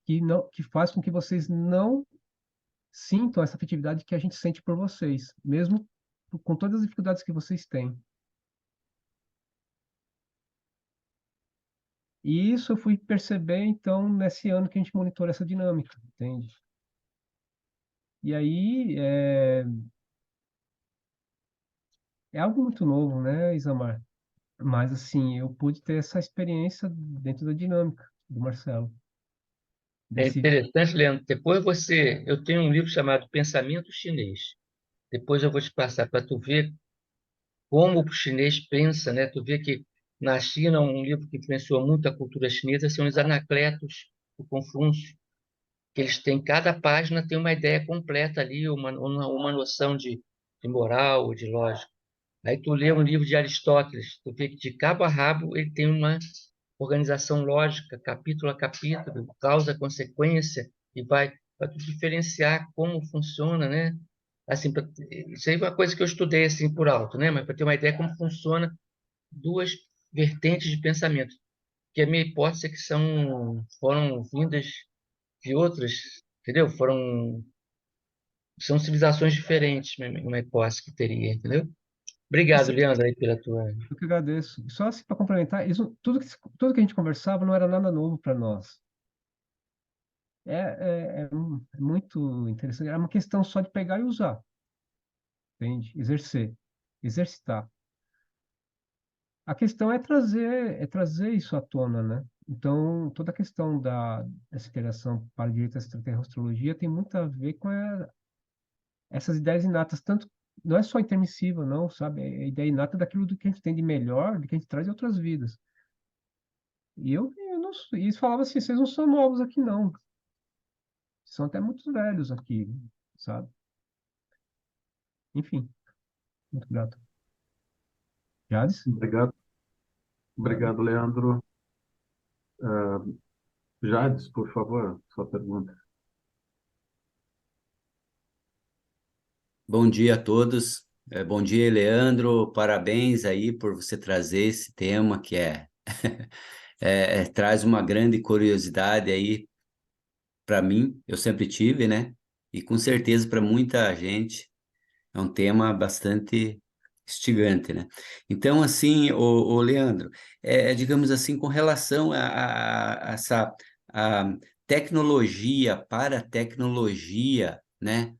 que faz com que vocês não sintam essa afetividade que a gente sente por vocês, mesmo com todas as dificuldades que vocês têm. E isso eu fui perceber, então, nesse ano que a gente monitora essa dinâmica, entende? E aí é algo muito novo, né, Isamar? Mas, assim, eu pude ter essa experiência dentro da dinâmica do Marcelo. É Desse, interessante, Leandro. Eu tenho um livro chamado Pensamento Chinês. Depois eu vou te passar para tu ver como o chinês pensa, né? Tu vê que na China um livro que influenciou muito a cultura chinesa são os Anacletos do Confúcio, que eles têm cada página tem uma ideia completa ali, uma noção de moral, de lógica. Aí tu lê um livro de Aristóteles, tu vê que de cabo a rabo ele tem uma organização lógica, capítulo a capítulo, causa, consequência, e vai para tu diferenciar como funciona, né? Assim, isso aí é uma coisa que eu estudei assim por alto, né? Mas para ter uma ideia como funciona duas vertentes de pensamento, que a minha hipótese é que foram vindas de outras, entendeu? São civilizações diferentes, uma hipótese que teria, entendeu? Obrigado, assim, Leandro, aí pela tua. eu que agradeço. Só assim para complementar, isso, tudo que a gente conversava não era nada novo para nós. É muito interessante. Era uma questão só de pegar e usar, entende? Exercer, exercitar. A questão é trazer isso à tona, né? Então, toda a questão dessa interação para direito à extraterrestrologia tem muito a ver com essas ideias inatas, tanto não é só intermissiva, não, sabe? É a ideia inata daquilo do que a gente tem de melhor, do que a gente traz de outras vidas. E eu não, e eles falavam assim, vocês não são novos aqui, não. São até muito velhos aqui, sabe? Enfim, muito grato. Jades? Obrigado, obrigado, Leandro. Jades, por favor, sua pergunta. Bom dia a todos. Bom dia, Leandro. Parabéns aí por você trazer esse tema que traz uma grande curiosidade aí para mim. Eu sempre tive, né? E com certeza para muita gente é um tema bastante instigante, né? Então, assim, o Leandro, digamos assim, com relação a essa a tecnologia, para tecnologia, né?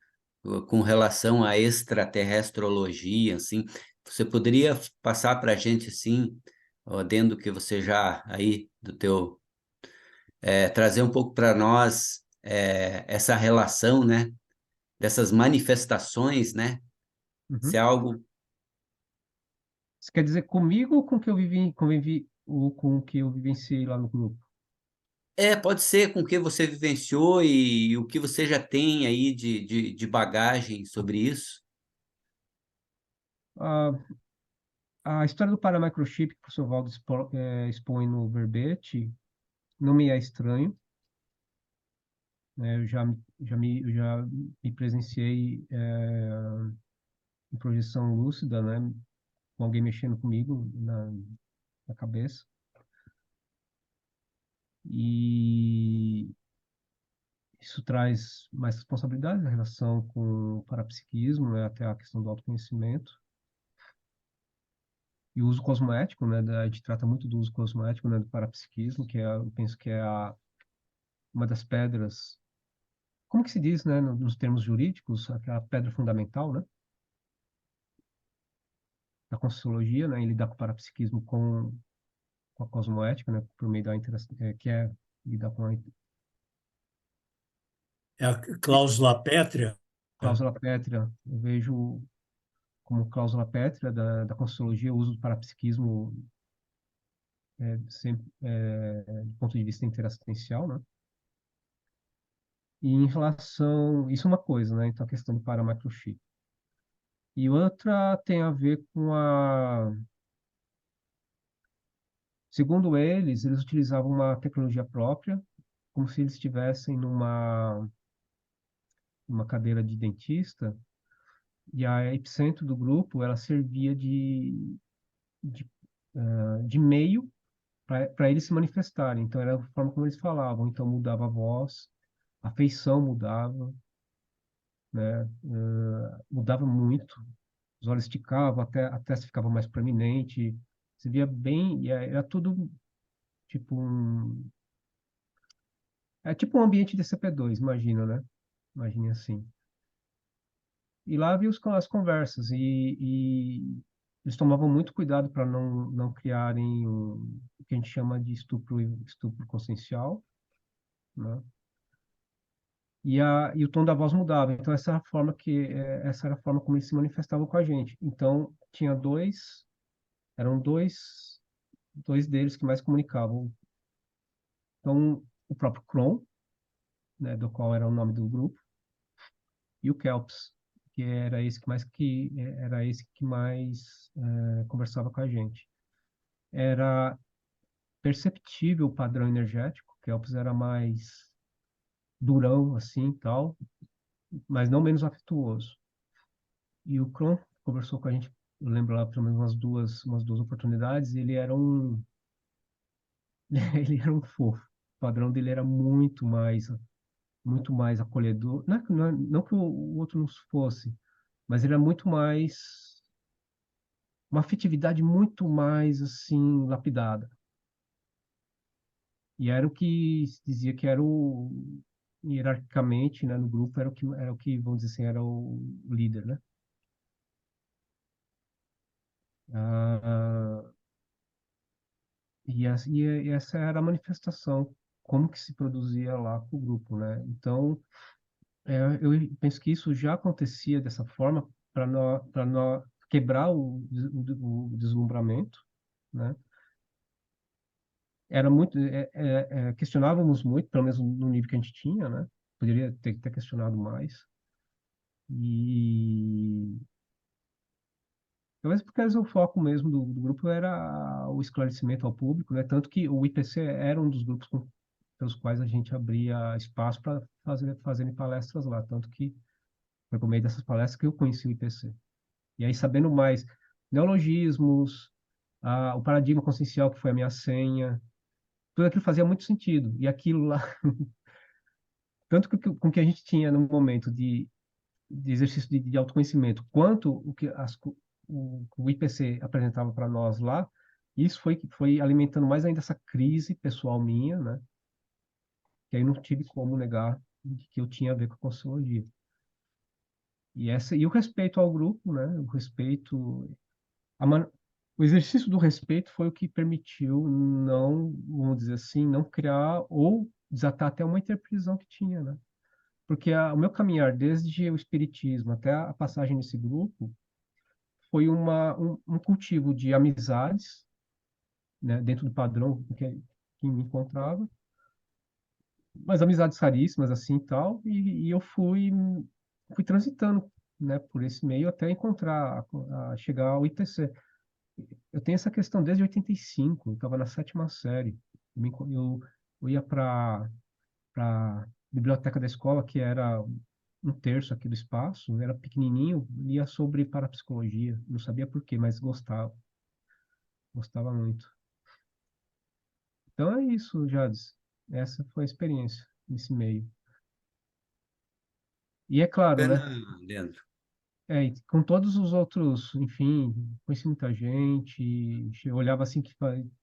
Com relação à extraterrestrologia, assim, você poderia passar para a gente, assim, ó, dentro do que você já aí, do teu, trazer um pouco para nós essa relação, né? Dessas manifestações, né? Se é Uhum. algo. Você quer dizer comigo ou com o que eu convivi, ou com o que eu vivenciei lá no grupo? Pode ser com o que você vivenciou e o que você já tem aí de bagagem sobre isso. A, a história do paramicrochip que o professor Valdo expõe no verbete não me é estranho, né? Eu já me presenciei em projeção lúcida, né? Com alguém mexendo comigo na cabeça. E isso traz mais responsabilidade na relação com o parapsiquismo, né? Até a questão do autoconhecimento. E o uso cosmoético, né? A gente trata muito do uso cosmoético, né? Do parapsiquismo, eu penso que é uma das pedras, como que se diz, né? Nos termos jurídicos, aquela pedra fundamental, né? Da Conscienciologia, né? Em lidar com o parapsiquismo com a cosmoética, né? Por meio da interação, que é lidar com a É a cláusula pétrea. cláusula pétrea. Eu vejo como cláusula pétrea da Conscienciologia o uso do parapsiquismo sempre do ponto de vista interassistencial, né? E em relação, isso é uma coisa, né? Então a questão do paramicrochip. E outra tem a ver com segundo eles utilizavam uma tecnologia própria, como se eles estivessem numa cadeira de dentista, e a epicentro do grupo, ela servia de, de meio para eles se manifestarem. Então, era a forma como eles falavam. Então, mudava a voz, a feição mudava, né? Mudava muito. Os olhos esticavam, até a testa ficava mais proeminente. Você via bem, e era tudo tipo é tipo um ambiente de CP2, imagina, né? Imagine assim. E lá havia as conversas, e eles tomavam muito cuidado para não criarem o que a gente chama de estupro consciencial, né? E o tom da voz mudava. Então, essa era a forma como eles se manifestavam com a gente. Então, eram dois deles que mais comunicavam. Então, o próprio Kron, né, do qual era o nome do grupo, e o Kelps, que era esse que mais conversava com a gente. Era perceptível o padrão energético, o Kelps era mais durão, assim, tal, mas não menos afetuoso. E o Kron conversou com a gente, eu lembro lá pelo menos umas duas oportunidades, e ele era ele era um fofo. O padrão dele era muito mais acolhedor. Não que o outro não fosse, mas ele era muito mais, uma afetividade muito mais, assim, lapidada. E era o que se dizia que era hierarquicamente, né, no grupo, era o que, vamos dizer assim, era o líder, né? Ah, E essa era a manifestação, como que se produzia lá com o grupo, né? Então, eu penso que isso já acontecia dessa forma para nós quebrar o deslumbramento, né? Era muito, questionávamos muito, pelo menos no nível que a gente tinha, né? Poderia ter questionado mais. E talvez porque o foco mesmo do grupo era o esclarecimento ao público, né? Tanto que o IPC era um dos grupos pelos quais a gente abria espaço para fazerem palestras lá. Tanto que foi por meio dessas palestras que eu conheci o IPC. E aí, sabendo mais neologismos, o paradigma consciencial, que foi a minha senha, tudo aquilo fazia muito sentido. E aquilo lá, tanto com o que a gente tinha no momento de exercício de autoconhecimento, quanto o IPC apresentava para nós lá, isso foi alimentando mais ainda essa crise pessoal minha, né? Que aí não tive como negar que eu tinha a ver com a Conscienciologia. E o respeito ao grupo, né? O respeito, o exercício do respeito foi o que permitiu não, vamos dizer assim, não criar ou desatar até uma interprisão que tinha, né? Porque o meu caminhar desde o espiritismo até a passagem nesse grupo foi um cultivo de amizades, né, dentro do padrão que me encontrava, mas amizades raríssimas assim e tal, e eu fui transitando, né, por esse meio até encontrar, chegar ao IPC. Eu tenho essa questão desde 85, eu estava na 7ª série, eu ia para a biblioteca da escola, que era um terço aqui do espaço, era pequenininho, lia sobre parapsicologia, não sabia por quê, mas gostava muito. Então é isso, Jades. Essa foi a experiência nesse meio. E é claro, né? Bacana, Leandro. E com todos os outros, enfim, conheci muita gente, eu olhava assim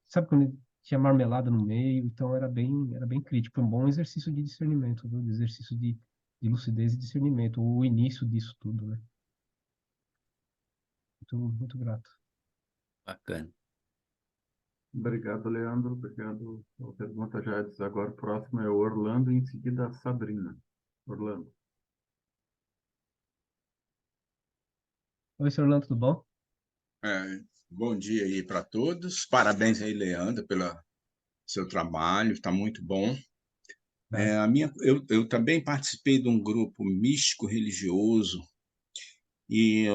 sabe quando tinha marmelada no meio, então era bem crítico, foi um bom exercício de discernimento, viu? De exercício de lucidez e discernimento, o início disso tudo, né? Muito, muito grato. Bacana. Obrigado, Leandro. Obrigado pela pergunta, Jades. Agora o próximo é o Orlando, em seguida a Sabrina. Orlando. Oi, senhor Orlando, tudo bom? Bom dia aí para todos. Parabéns aí, Leandro, pelo seu trabalho, está muito bom. Eu também participei de um grupo místico religioso e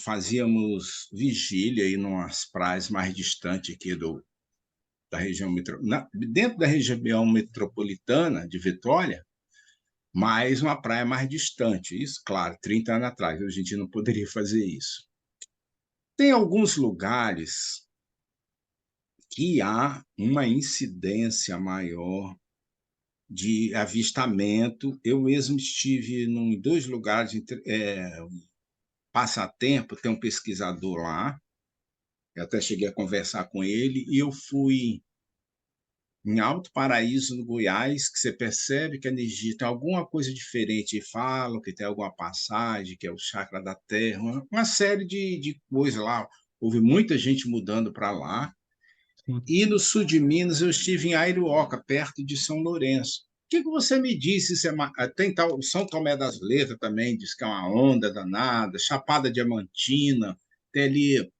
fazíamos vigília aí nas praias mais distantes aqui da região dentro da região metropolitana de Vitória, mas uma praia mais distante. Isso, claro, 30 anos atrás. Hoje em dia não poderia fazer isso. Tem alguns lugares que há uma incidência maior de avistamento. Eu mesmo estive em 2 lugares, passatempo, tem um pesquisador lá, eu até cheguei a conversar com ele, e eu fui em Alto Paraíso, no Goiás, que você percebe que a energia tem alguma coisa diferente, e falam que tem alguma passagem, que é o chakra da terra, uma série de coisas lá. Houve muita gente mudando para lá. Sim. E no sul de Minas, eu estive em Arioca, perto de São Lourenço. O que você me disse? Tem tal, São Tomé das Letras também, diz que é uma onda danada, Chapada Diamantina, tem ali,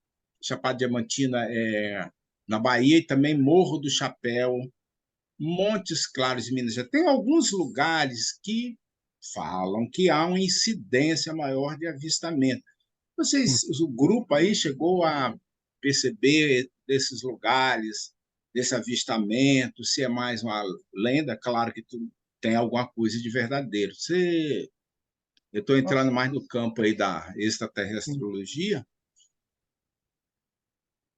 Chapada Diamantina na Bahia, e também Morro do Chapéu, Montes Claros de Minas. Já tem alguns lugares que falam que há uma incidência maior de avistamento. Sim. O grupo aí chegou a perceber desses lugares, desse avistamento, se é mais uma lenda, claro que tem alguma coisa de verdadeiro. Eu estou entrando mais no campo aí da extraterrestrologia.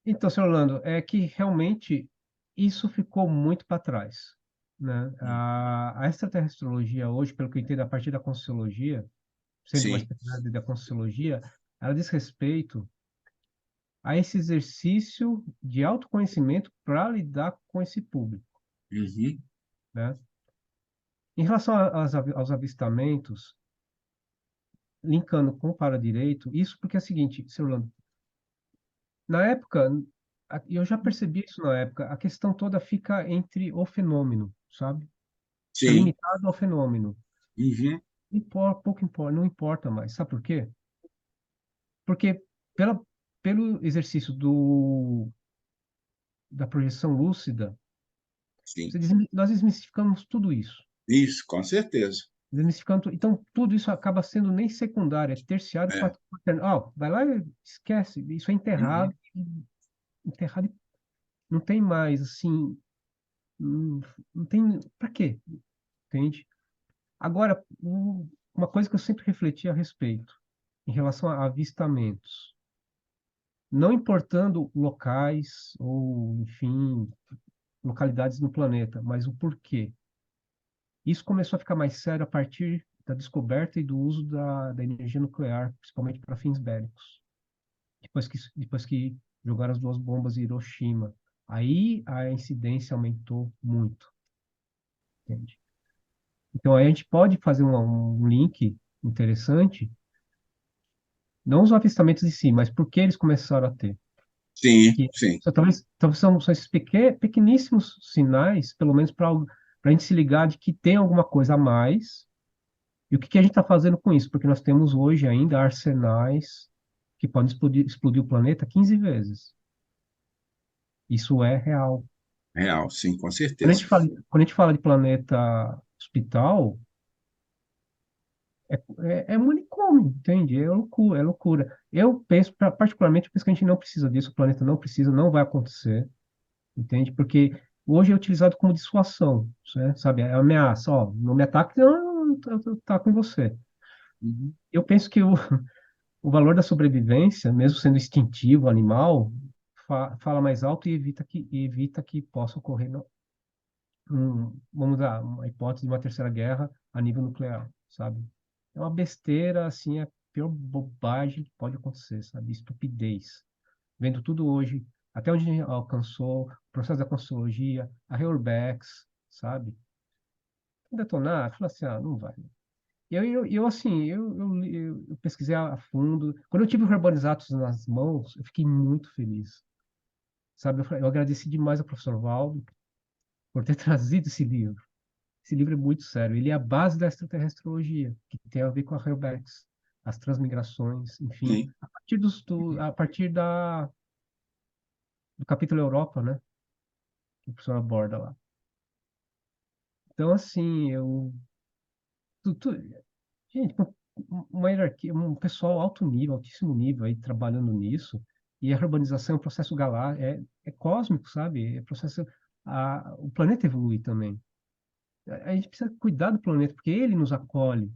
Então, senhor Orlando, é que realmente isso ficou muito para trás, né? A extraterrestrologia hoje, pelo que eu entendo, a partir da Conscienciologia, sendo uma Sim. especialidade da Conscienciologia, ela diz respeito a esse exercício de autoconhecimento para lidar com esse público, Uhum. né? Em relação aos avistamentos, linkando com o paradireito, isso porque é o seguinte, senhor Orlando, na época eu já percebi isso na época, a questão toda fica entre o fenômeno, sabe? Fica Sim. limitado ao fenômeno. Uhum. Pouco importa, não importa mais. Sabe por quê? Porque pela, pelo exercício da projeção lúcida, Sim. nós desmistificamos tudo isso. Isso, com certeza. Então, tudo isso acaba sendo nem secundário, é terciário, É. quaternário. Vai lá e esquece, isso é Uhum. enterrado, não tem mais, assim, não, não tem, para quê? Entende? Agora, uma coisa que eu sempre refleti a respeito, em relação a avistamentos, não importando locais ou, enfim, localidades no planeta, mas o porquê. Isso começou a ficar mais sério a partir da descoberta e do uso da energia nuclear, principalmente para fins bélicos. Depois que jogaram as duas bombas em Hiroshima, aí a incidência aumentou muito, entende? Então aí a gente pode fazer um link interessante, não os avistamentos em si, mas por que eles começaram a ter. Sim, Que sim. talvez são esses pequeníssimos sinais, pelo menos para a gente se ligar de que tem alguma coisa a mais. E o que a gente está fazendo com isso? Porque nós temos hoje ainda arsenais que podem explodir o planeta 15 vezes. Isso é real. Real, sim, com Quando a certeza. gente fala, quando a gente fala de planeta hospital, é um manicômio, entende? É loucura, é loucura. Eu penso, particularmente, eu penso que a gente não precisa disso, o planeta não precisa, não vai acontecer, entende? Porque hoje é utilizado como dissuasão, né? Sabe? É ameaça, ó, não me ataque, não, eu ataco em você. Uhum. Eu penso que o valor da sobrevivência, mesmo sendo instintivo, animal, fala mais alto e evita que possa ocorrer, vamos dar uma hipótese de uma terceira guerra a nível nuclear, sabe? É uma besteira, assim, é a pior bobagem que pode acontecer, sabe? Estupidez. Vendo tudo hoje, até onde a gente alcançou, o processo da Conscienciologia, a Reurbex, sabe? Detonar, fala assim, não vai. Assim, eu pesquisei a fundo. Quando eu tive o Herbalizatos nas mãos, eu fiquei muito feliz. Sabe, eu agradeci demais ao professor Valdo por ter trazido esse livro. Esse livro é muito sério. Ele é a base da extraterrestrologia, que tem a ver com a Herbex, as transmigrações, enfim, Sim. a partir do capítulo Europa, né, que o professor aborda lá. Então, assim, gente, uma hierarquia, um pessoal alto nível, altíssimo nível aí trabalhando nisso, e a urbanização é um processo é cósmico, sabe? É processo, o planeta evolui também. A gente precisa cuidar do planeta, porque ele nos acolhe.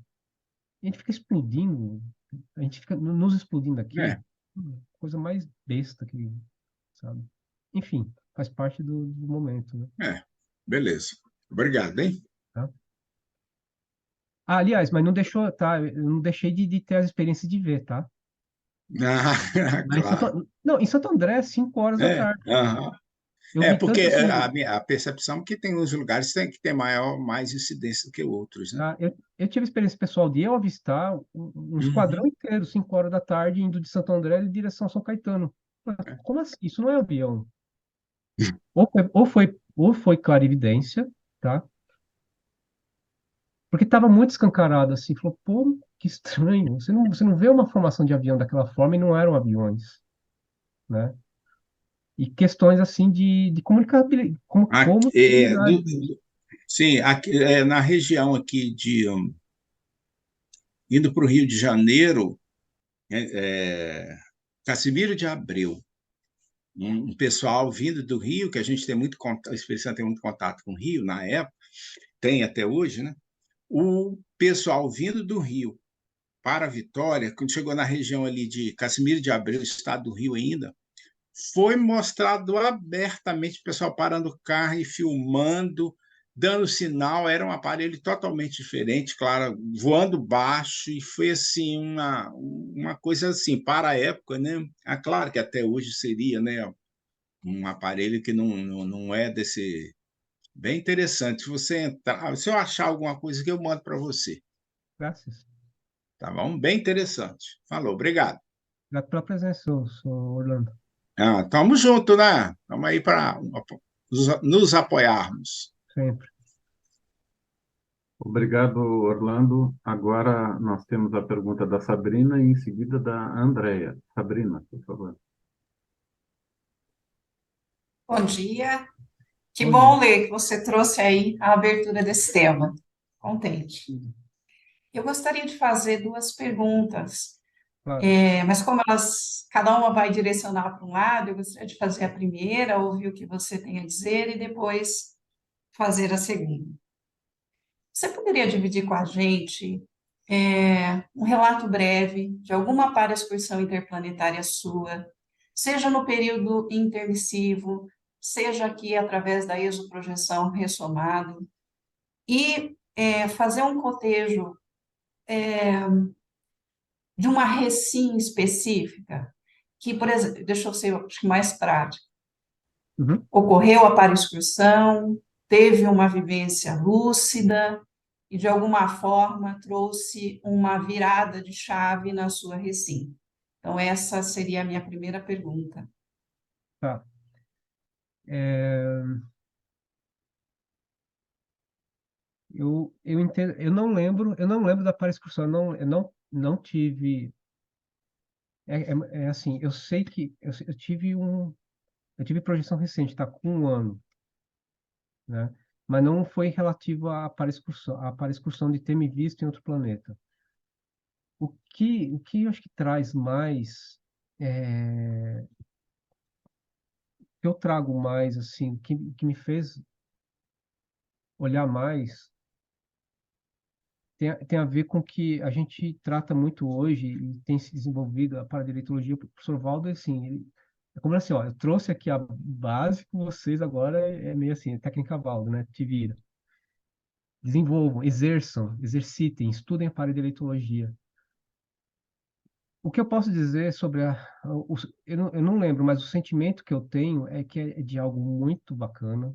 A gente fica explodindo, a gente fica nos explodindo aqui, É, coisa mais besta que, sabe? Enfim, faz parte do momento, né? beleza. Obrigado, hein? Tá? Aliás, mas não deixou, tá? Eu não deixei de ter as experiências de ver, tá? Ah, Lá claro. Não, em Santo André, 5 horas da É, tarde. aham. Eu vi Porque tanto assim. a percepção é que tem uns lugares que tem que ter mais incidência do que outros, né? Eu tive experiência pessoal de eu avistar um esquadrão Uhum. inteiro, 5 horas da tarde, indo de Santo André em direção a São Caetano. É. Como assim? Isso não é avião. Ou foi clarividência, tá? Porque estava muito escancarado assim. Falou, pô, que estranho. Você não vê uma formação de avião daquela forma e não eram aviões, né? E questões assim de comunicabilidade, Aqui, comunicabilidade mesmo. sim, aqui, na região aqui indo para o Rio de Janeiro, Casimiro de Abreu, um pessoal vindo do Rio, que a gente tem muito contato, o Espírito Santo tem muito contato com o Rio na época, tem até hoje, né? O pessoal vindo do Rio para Vitória, quando chegou na região ali de Casimiro de Abreu, estado do Rio ainda, foi mostrado abertamente o pessoal parando o carro e filmando, dando sinal, era um aparelho totalmente diferente, claro, voando baixo, e foi assim uma coisa assim, para a época, né? Claro que até hoje seria, né, um aparelho que não é desse. Bem interessante. Se você entrar, se eu achar alguma coisa que eu mando para você, Graças. tá bom? Bem interessante. Falou, obrigado. Obrigado pela presença, Orlando. Tamo junto, né? Estamos aí para nos apoiarmos. Sempre. Obrigado, Orlando. Agora nós temos a pergunta da Sabrina e em seguida da Andrea. Sabrina, por favor. Bom dia. Que Bom bom, dia. Lê, que você trouxe aí a abertura desse tema. Contente. Eu gostaria de fazer duas perguntas, Claro. mas como cada uma vai direcionar para um lado, eu gostaria de fazer a primeira, ouvir o que você tem a dizer e depois fazer a segunda. Você poderia dividir com a gente, um relato breve de alguma paraexcursão interplanetária sua, seja no período intermissivo, seja aqui através da exoprojeção ressomado, e fazer um cotejo de uma recim específica, que, por exemplo, deixa eu ser acho que mais prático, Uhum. ocorreu a paraexcursão, teve uma vivência lúcida e, de alguma forma, trouxe uma virada de chave na sua recim. Então, essa seria a minha primeira pergunta. Tá. É, eu entendo, eu não lembro da paraexcursão, eu não tive. É assim, eu sei que eu tive projeção recente, tá com 1 ano, né? Mas não foi relativo à paraexcursão de ter me visto em outro planeta. O que eu acho que traz mais, que eu trago mais, assim, que me fez olhar mais, tem a ver com que a gente trata muito hoje e tem se desenvolvido a paradireitologia. O professor Valdo, assim, é como assim, ó, eu trouxe aqui a base com vocês, agora é meio assim, é técnica Valdo, né? Te vira. Desenvolvam, exercitem, estudem a paradireitologia. O que eu posso dizer sobre eu não lembro, mas o sentimento que eu tenho é que é de algo muito bacana.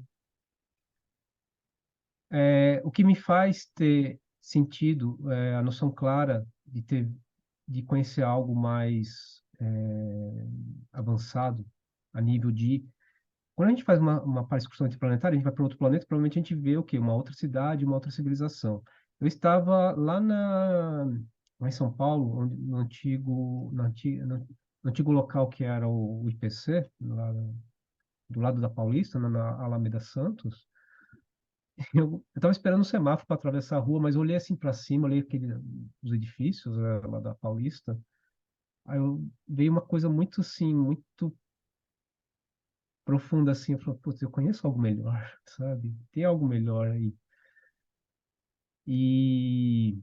O que me faz ter sentido, a noção clara de conhecer algo mais avançado a nível de. Quando a gente faz uma excursão interplanetária, a gente vai para outro planeta, provavelmente a gente vê o quê? Uma outra cidade, uma outra civilização. Eu estava lá em São Paulo, no antigo local que era o IPC, lá do lado da Paulista, na Alameda Santos. Eu estava esperando o semáforo para atravessar a rua, mas eu olhei assim para cima, olhei os edifícios, lá da Paulista. Aí veio uma coisa muito assim, muito profunda assim. Eu falei, putz, eu conheço algo melhor, sabe? Tem algo melhor aí. E,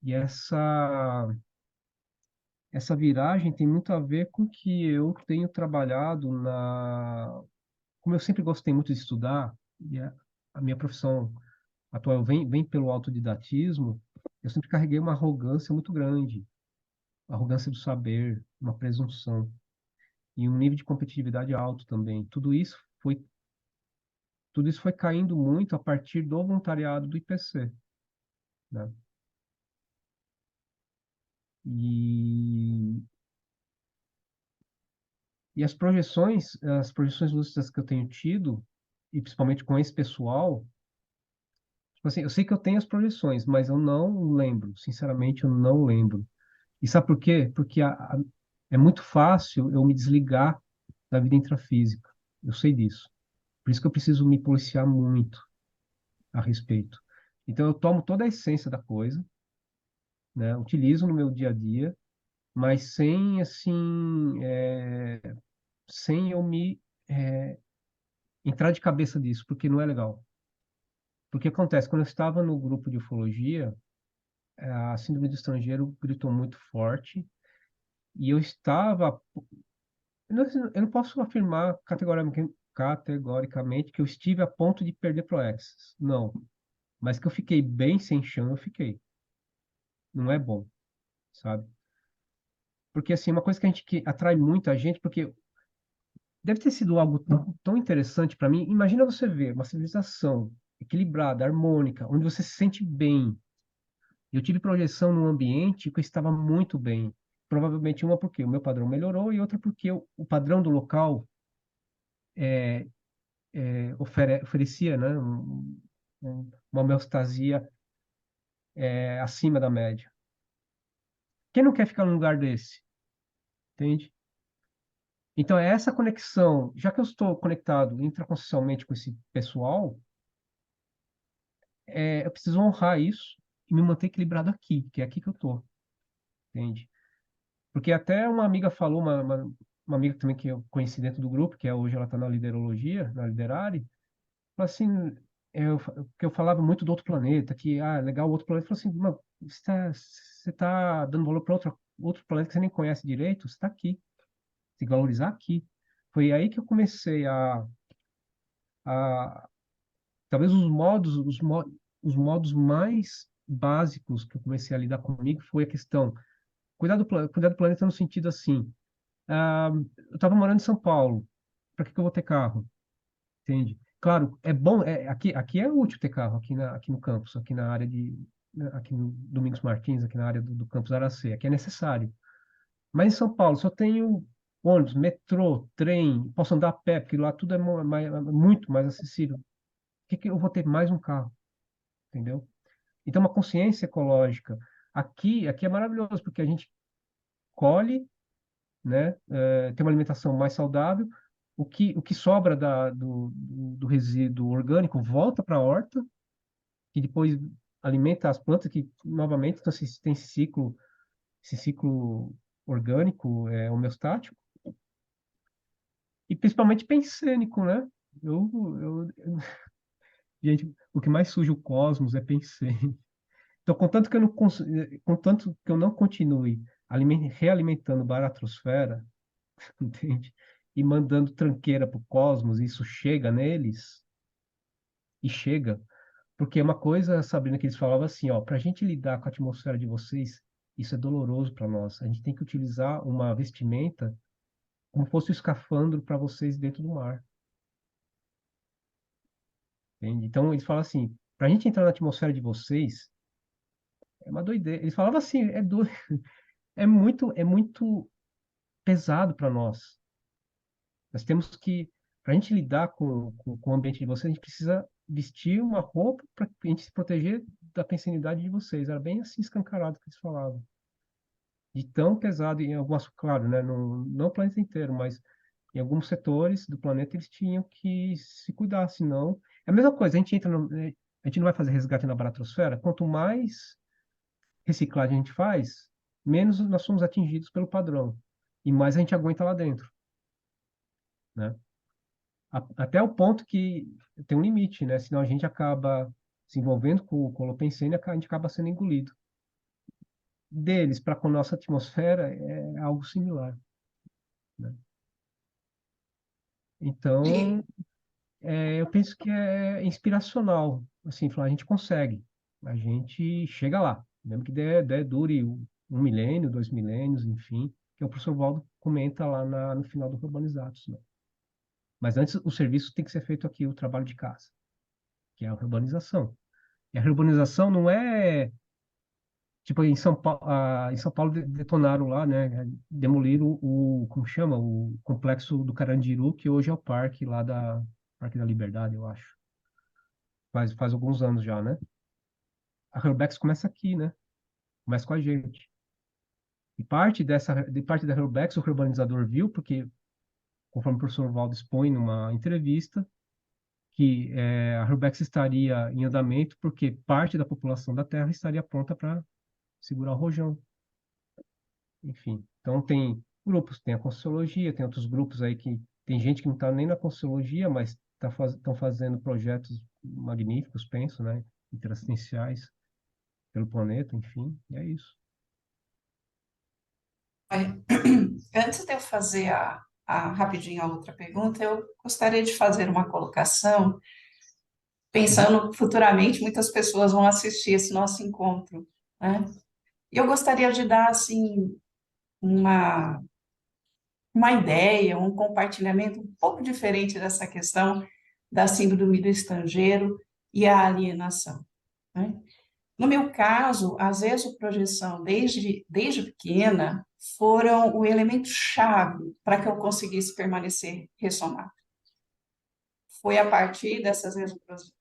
e essa viragem tem muito a ver com que eu tenho trabalhado como eu sempre gostei muito de estudar, e a minha profissão atual vem pelo autodidatismo. Eu sempre carreguei uma arrogância muito grande, arrogância do saber, uma presunção e um nível de competitividade alto também. Tudo isso foi caindo muito a partir do voluntariado do IPC, né? E, e as projeções lúcidas que eu tenho tido, e principalmente com esse pessoal, tipo assim, eu sei que eu tenho as projeções, mas eu não lembro, sinceramente, eu não lembro. E sabe por quê? Porque é muito fácil eu me desligar da vida intrafísica. Eu sei disso. Por isso que eu preciso me policiar muito a respeito. Então eu tomo toda a essência da coisa, né? Utilizo no meu dia a dia, mas sem assim, sem eu me entrar de cabeça disso, porque não é legal. Porque acontece, quando eu estava no grupo de ufologia, a síndrome do estrangeiro gritou muito forte e eu estava. Eu não posso afirmar categoricamente que eu estive a ponto de perder Proexis. Não. Mas que eu fiquei bem sem chão, eu fiquei. Não é bom, sabe? Porque, assim, uma coisa que atrai muito a gente, porque deve ter sido algo tão interessante para mim. Imagina você ver uma civilização equilibrada, harmônica, onde você se sente bem. Eu tive projeção num ambiente que eu estava muito bem. provavelmente uma porque o meu padrão melhorou e outra porque o padrão do local oferecia, né, uma homeostasia acima da média. Quem não quer ficar num lugar desse? Entende? Então, é essa conexão, já que eu estou conectado intraconsciencialmente com esse pessoal, eu preciso honrar isso e me manter equilibrado aqui, que é aqui que eu estou. Entende? Porque até uma amiga falou, uma amiga também que eu conheci dentro do grupo, que hoje ela está na liderologia, na Liderare, falou assim, que eu falava muito do outro planeta, que, legal, o outro planeta, falou assim, mano, você tá dando valor para outro planeta que você nem conhece direito, você está aqui, tem que valorizar aqui. Foi aí que eu comecei talvez os modos mais básicos que eu comecei a lidar comigo foi a questão, cuidar do planeta no sentido assim, eu estava morando em São Paulo, para que eu vou ter carro? Entende? Claro, é bom, aqui é útil ter carro, aqui no campus, aqui na área aqui no Domingos Martins, aqui na área do campus Aracê, aqui é necessário. Mas em São Paulo só tenho ônibus, metrô, trem, posso andar a pé, porque lá tudo é muito mais acessível. Por que eu vou ter mais um carro? Entendeu? Então, uma consciência ecológica. Aqui é maravilhoso, porque a gente colhe, né, tem uma alimentação mais saudável, o que sobra do resíduo orgânico volta para a horta, que depois alimenta as plantas, que novamente então, tem esse ciclo orgânico, homeostático, e principalmente pensênico, né? Gente, o que mais suja o cosmos é pensênico. Então, contanto que eu não continue realimentando baratrosfera, entende? E mandando tranqueira para o cosmos, e isso chega neles, e chega. Porque uma coisa, Sabrina, que eles falavam assim, ó, para a gente lidar com a atmosfera de vocês, isso é doloroso para nós. A gente tem que utilizar uma vestimenta como fosse o escafandro para vocês dentro do mar. Entende? Então, eles falam assim, para a gente entrar na atmosfera de vocês, é uma doideira. Eles falavam assim, é muito pesado para nós. Nós temos que, para a gente lidar com o ambiente de vocês, a gente precisa vestir uma roupa para a gente se proteger da pensanidade de vocês. Era bem assim escancarado que eles falavam. De tão pesado em algumas, claro, né, não o planeta inteiro, mas em alguns setores do planeta eles tinham que se cuidar, senão... É a mesma coisa, a gente não vai fazer resgate na baratrosfera, quanto mais reciclagem a gente faz, menos nós somos atingidos pelo padrão, e mais a gente aguenta lá dentro, né? Até o ponto que tem um limite, né? Senão a gente acaba se envolvendo com o Holopensene e a gente acaba sendo engolido. Deles para com a nossa atmosfera é algo similar, né? Então, eu penso que é inspiracional, assim, falar, a gente consegue, a gente chega lá, mesmo que dure 1 milênio, 2 milênios, enfim, que o professor Valdo comenta lá no final do Urbanizados, né? Mas antes, o serviço tem que ser feito aqui, o trabalho de casa, que é a urbanização. E a urbanização não é tipo em São Paulo detonaram lá, né? Demoliram como chama? O complexo do Carandiru, que hoje é o parque lá Parque da Liberdade, eu acho. Faz alguns anos já, né? A Herbex começa aqui, né? Começa com a gente. E parte da Herbex o urbanizador viu, porque, conforme o professor Valdo expõe numa entrevista, que a Herbex estaria em andamento porque parte da população da Terra estaria pronta para segurar o rojão. Enfim, então tem grupos, tem a Conscienciologia, tem outros grupos aí que tem gente que não está nem na Conscienciologia, mas estão fazendo projetos magníficos, penso, né, interassistenciais pelo planeta, enfim, e é isso. Antes de eu fazer rapidinho a outra pergunta, eu gostaria de fazer uma colocação, pensando futuramente, muitas pessoas vão assistir esse nosso encontro, né? E eu gostaria de dar, assim, uma ideia, um compartilhamento um pouco diferente dessa questão da síndrome do estrangeiro e a alienação, né? No meu caso, as exoprojeção desde pequena foram o elemento chave para que eu conseguisse permanecer ressonado. Foi a partir dessas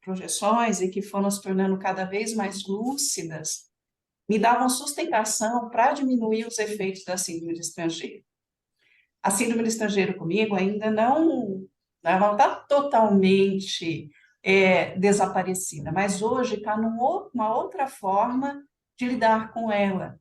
projeções e que foram se tornando cada vez mais lúcidas, me davam sustentação para diminuir os efeitos da síndrome do estrangeiro. A síndrome do estrangeiro comigo ainda ela não está totalmente desaparecida, mas hoje está numa outra forma de lidar com ela.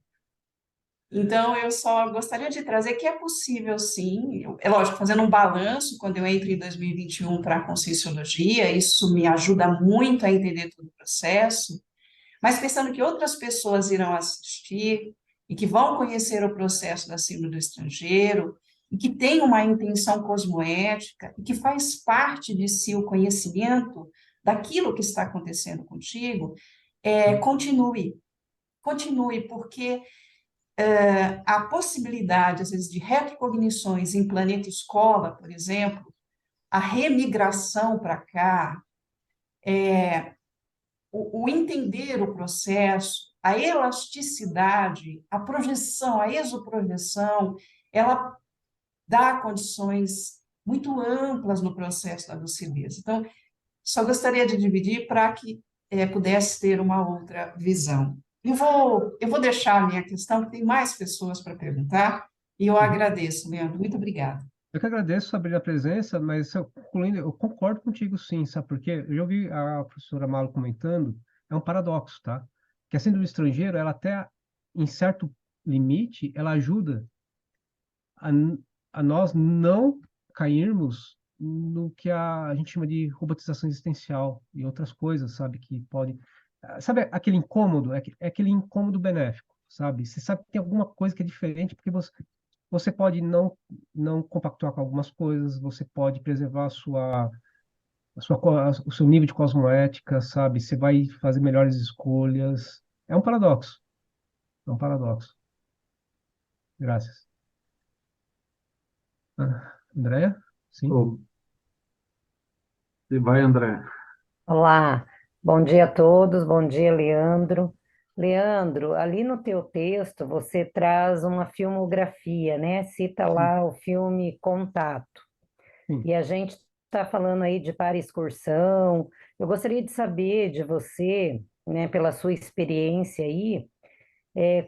Então, eu só gostaria de trazer que é possível, sim, é lógico, fazendo um balanço, quando eu entro em 2021 para a Conscienciologia, isso me ajuda muito a entender todo o processo, mas pensando que outras pessoas irão assistir e que vão conhecer o processo da síndrome do estrangeiro, e que tem uma intenção cosmoética, e que faz parte de si o conhecimento daquilo que está acontecendo contigo, continue, porque a possibilidade, às vezes, de retrocognições em planeta escola, por exemplo, a remigração para cá, o entender o processo, a elasticidade, a projeção, a exoprojeção, ela dá condições muito amplas no processo da lucidez. Então, só gostaria de dividir para que pudesse ter uma outra visão. Eu vou deixar a minha questão, porque tem mais pessoas para perguntar, e eu agradeço, Leandro. Muito obrigada. Eu que agradeço, Sabrina, a presença, mas concluindo, eu concordo contigo sim, sabe por quê? Eu já ouvi a professora Malo comentando, é um paradoxo, tá? Que a síndrome do estrangeiro, ela até, em certo limite, ela ajuda a, a nós não cairmos no que a gente chama de robotização existencial e outras coisas, sabe? Que pode... Sabe aquele incômodo? É aquele incômodo benéfico, sabe? Você sabe que tem alguma coisa que é diferente, porque você pode não compactuar com algumas coisas, você pode preservar o seu nível de cosmoética, sabe? Você vai fazer melhores escolhas. É um paradoxo. É um paradoxo. Graças. Andréia? Sim? Ô, e vai, André. Olá, bom dia a todos, bom dia, Leandro. Leandro, ali no teu texto você traz uma filmografia, né? Cita lá o filme Contato. Sim. E a gente está falando aí de para-excursão. Eu gostaria de saber de você, né, pela sua experiência aí,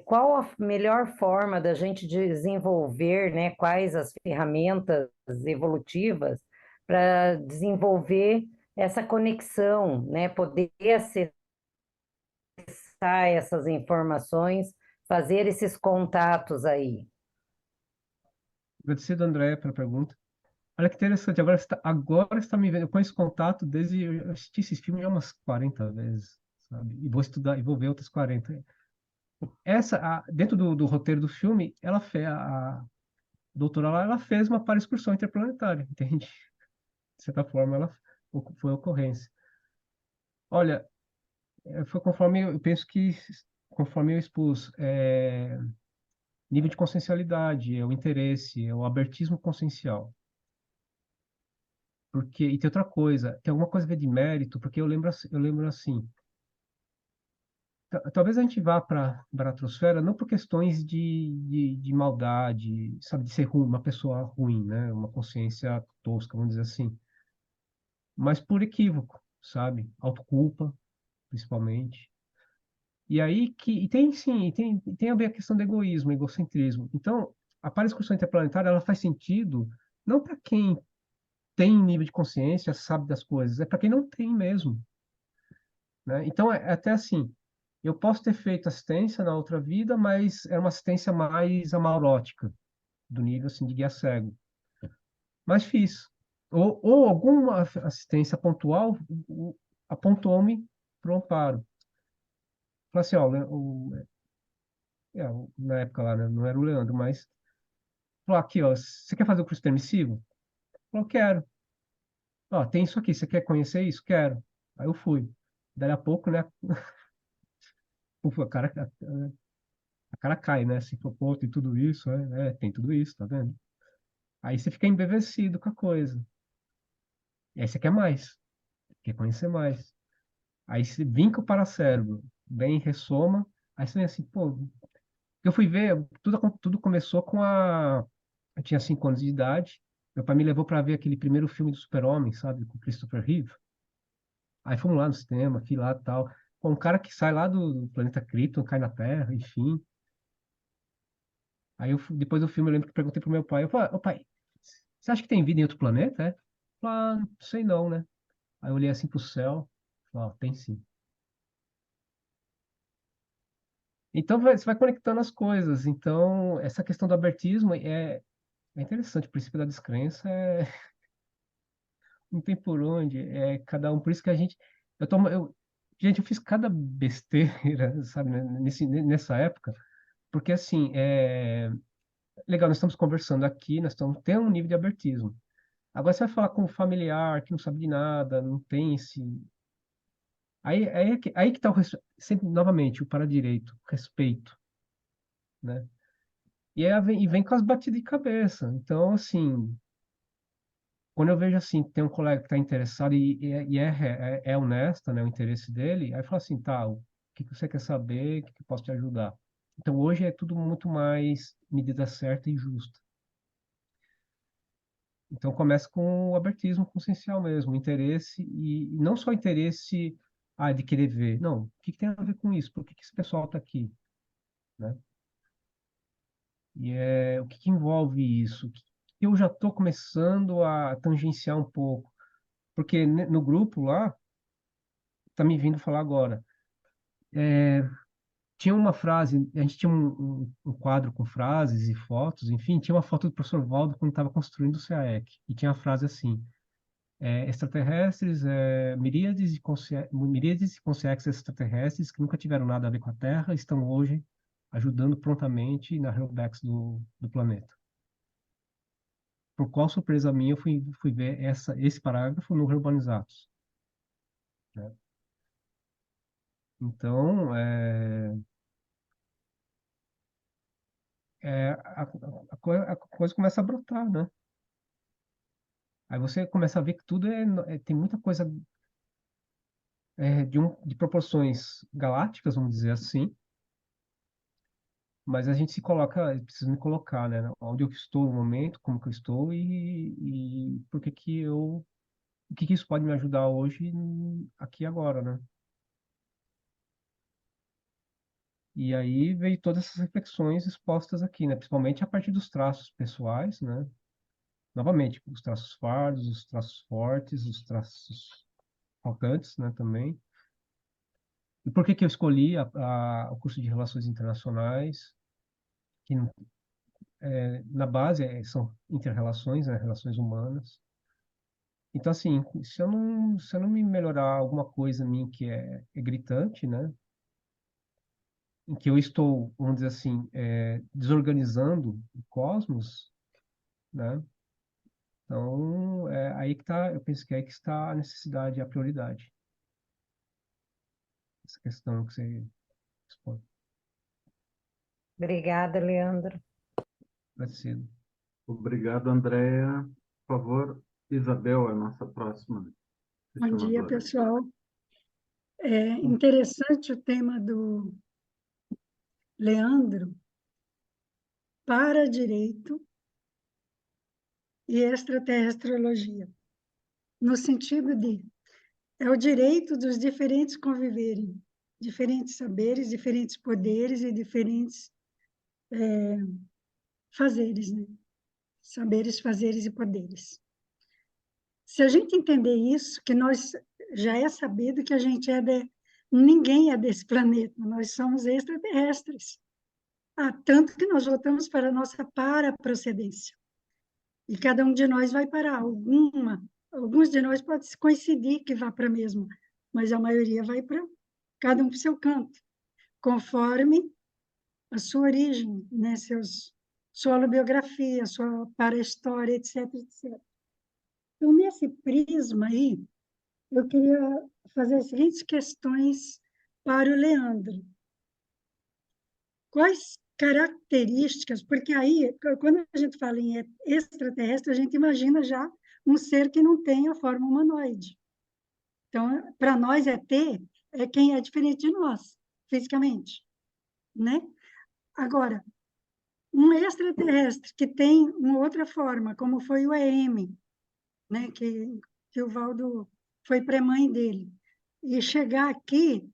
qual a melhor forma da gente desenvolver, né, quais as ferramentas evolutivas para desenvolver essa conexão, né, poder acessar essas informações, fazer esses contatos aí. Agradecido, Andréia, pela pergunta. Olha que interessante, agora você está me vendo. Eu conheço Contato desde. Eu assisti esse filme já umas 40 vezes, sabe? E vou estudar, e vou ver outras 40. Dentro do roteiro do filme, ela fez, a doutora lá, ela fez uma para-excursão interplanetária, entende? De certa forma, foi ocorrência. Olha, foi conforme, eu penso que, conforme eu expus, nível de consciencialidade, é o interesse, é o abertismo consciencial. E tem outra coisa, tem alguma coisa a ver de mérito, porque eu lembro assim, talvez a gente vá para a baratrosfera não por questões de maldade, sabe, de ser ruim, uma pessoa ruim, né, uma consciência tosca, vamos dizer assim, mas por equívoco, sabe, autoculpa, principalmente. E aí tem sim, tem a ver a questão do egoísmo, egocentrismo. Então, a para-excursão interplanetária, ela faz sentido não para quem tem nível de consciência, sabe das coisas, é para quem não tem mesmo, né? Então, é até assim, eu posso ter feito assistência na outra vida, mas era uma assistência mais amaurótica, do nível assim, de guia cego. Mas fiz. Ou alguma assistência pontual apontou-me para o amparo. Falei assim, ó, na época lá, né, não era o Leandro, mas falou aqui, ó, você quer fazer o curso permissivo? Falou, quero. Ó, tem isso aqui, você quer conhecer isso? Quero. Aí eu fui. Daí a pouco, né, puf, a cara cai, né? Assim, pô, tem tudo isso, tem tudo isso, tá vendo? Aí você fica embevecido com a coisa. E aí você quer mais, quer conhecer mais. Aí você vinca o paracérebro. bem ressoma. Aí você vem assim, pô, eu fui ver, tudo começou com eu tinha 5 anos de idade, meu pai me levou para ver aquele primeiro filme do Super-Homem, sabe, com Christopher Reeve. Aí fomos lá no cinema, fui lá e tal. Pô, um cara que sai lá do planeta Krypton, cai na Terra, enfim. Aí depois do filme eu lembro que perguntei pro meu pai, eu falei, ô pai, você acha que tem vida em outro planeta? É? Ele falou, ah, não sei não, né? Aí eu olhei assim pro céu, falei, ó, tem sim. Então você vai conectando as coisas. Então, essa questão do abertismo é interessante. O princípio da descrença não tem por onde. É cada um. Por isso que a gente. Gente, eu fiz cada besteira, sabe, né, nessa época. Porque, assim, legal, nós estamos conversando aqui, nós estamos tendo um nível de abertismo. Agora você vai falar com um familiar que não sabe de nada, não tem esse. Aí que está sempre, novamente, o para-direito, o respeito, né? E vem com as batidas de cabeça. Então, assim, quando eu vejo assim, tem um colega que está interessado e é honesta, né, o interesse dele, aí eu falo assim, tá, o que que você quer saber, o que que eu posso te ajudar? Então, hoje é tudo muito mais medida certa e justa. Então, começa com o abertismo consciencial mesmo, o interesse, e não só interesse de querer ver. Não, o que que tem a ver com isso? Por que que esse pessoal está aqui? Né? E o que que envolve isso? Que eu já estou começando a tangenciar um pouco. Porque no grupo lá, está me vindo falar agora. Tinha uma frase, a gente tinha um quadro com frases e fotos, enfim, tinha uma foto do professor Valdo quando estava construindo o CAEC. E tinha a frase assim: extraterrestres, miríades e consciências extraterrestres que nunca tiveram nada a ver com a Terra estão hoje ajudando prontamente na Helbex do planeta. Por qual surpresa minha, eu fui ver esse parágrafo no Urbanizados. Né? Então, a coisa começa a brotar, né? Aí você começa a ver que tudo tem muita coisa de proporções galácticas, vamos dizer assim, mas a gente se coloca, precisa me colocar, né? Onde eu estou no momento, como que eu estou e por que que o que que isso pode me ajudar hoje, aqui e agora, né? E aí veio todas essas reflexões expostas aqui, né? Principalmente a partir dos traços pessoais, né? Novamente, os traços fardos, os traços fortes, os traços faltantes, né? Também. E por que que eu escolhi o curso de Relações Internacionais, que na base são inter-relações, né? Relações humanas. Então, assim, se eu não me melhorar alguma coisa em mim que é gritante, né? Em que eu estou, vamos dizer assim, desorganizando o cosmos, né? Então, aí que tá, eu penso que é aí que está a necessidade, a prioridade. Essa questão que você expõe. Obrigada, Leandro. Agradecido. Obrigado, Andréa. Por favor, Isabel, a nossa próxima Bom dia, questionadora. pessoal. É interessante o tema do Leandro, para-direito e extraterrestrologia, no sentido de é o direito dos diferentes conviverem, diferentes saberes, diferentes poderes e diferentes fazeres, né? Saberes, fazeres e poderes. Se a gente entender isso, que nós já é sabido que a gente ninguém é desse planeta, nós somos extraterrestres. Tanto que nós voltamos para a nossa para-procedência. E cada um de nós vai para alguns de nós pode coincidir que vá para a mesma, mas a maioria vai para cada um para o seu canto, conforme a sua origem, né, sua biografia, sua para-história, etc, etc. Então, nesse prisma aí, eu queria fazer as seguintes questões para o Leandro. Quais características, porque aí, quando a gente fala em extraterrestre, a gente imagina já um ser que não tem a forma humanoide. Então, para nós, ET é quem é diferente de nós. fisicamente, né? Agora, um extraterrestre que tem uma outra forma, como foi o EM, né? Que o Valdo foi pré-mãe dele, e chegar aqui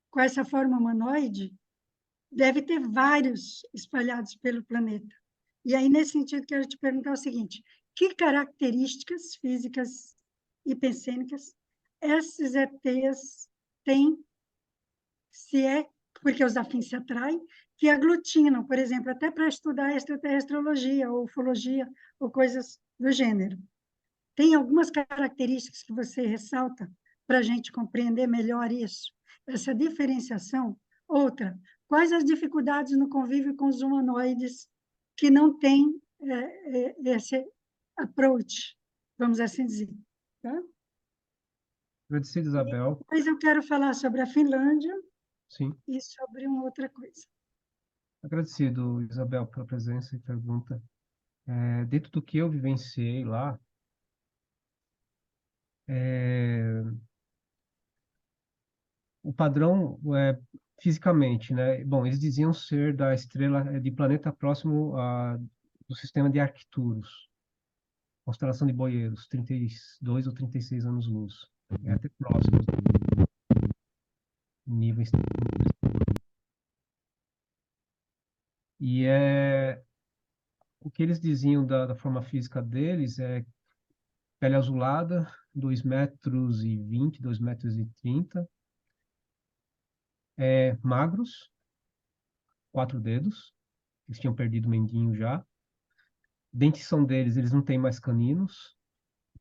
com essa forma humanoide, deve ter vários espalhados pelo planeta. E aí, nesse sentido, quero te perguntar o seguinte: que características físicas e pensênicas esses ETs têm, se é porque os afins se atraem, que aglutinam, por exemplo, até para estudar extraterrestrologia ou ufologia ou coisas do gênero? Tem algumas características que você ressalta para a gente compreender melhor isso, essa diferenciação? Outra, quais as dificuldades no convívio com os humanoides que não têm esse approach, vamos assim dizer? Tá? Agradecido, Isabel. Depois eu quero falar sobre a Finlândia Sim. e sobre uma outra coisa. Agradecido, Isabel, pela presença e pergunta. Dentro do que eu vivenciei lá, o padrão fisicamente, né? Bom, eles diziam ser da estrela de planeta próximo do sistema de Arcturus, constelação de Boeiros, 32 ou 36 anos-luz. É até próximo níveis. E o que eles diziam da forma física deles é pele azulada, 2,20 m, 2,30 m, magros, 4 dedos, eles tinham perdido o mendinho já. Dentição deles, eles não têm mais caninos,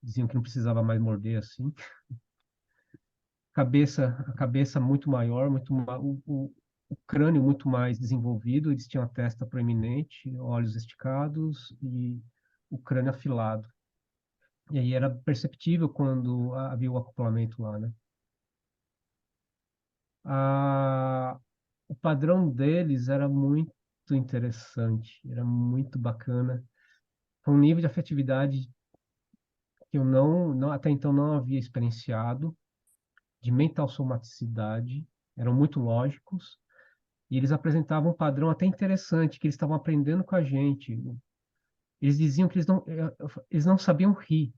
diziam que não precisava mais morder assim. A cabeça muito maior, o crânio muito mais desenvolvido, eles tinham a testa proeminente, olhos esticados e o crânio afilado. E aí era perceptível quando havia o acoplamento lá, né? O padrão deles era muito interessante, era muito bacana. Foi um nível de afetividade que eu até então não havia experienciado, de mental somaticidade, eram muito lógicos, e eles apresentavam um padrão até interessante, que eles estavam aprendendo com a gente. Eles diziam que eles não sabiam rir.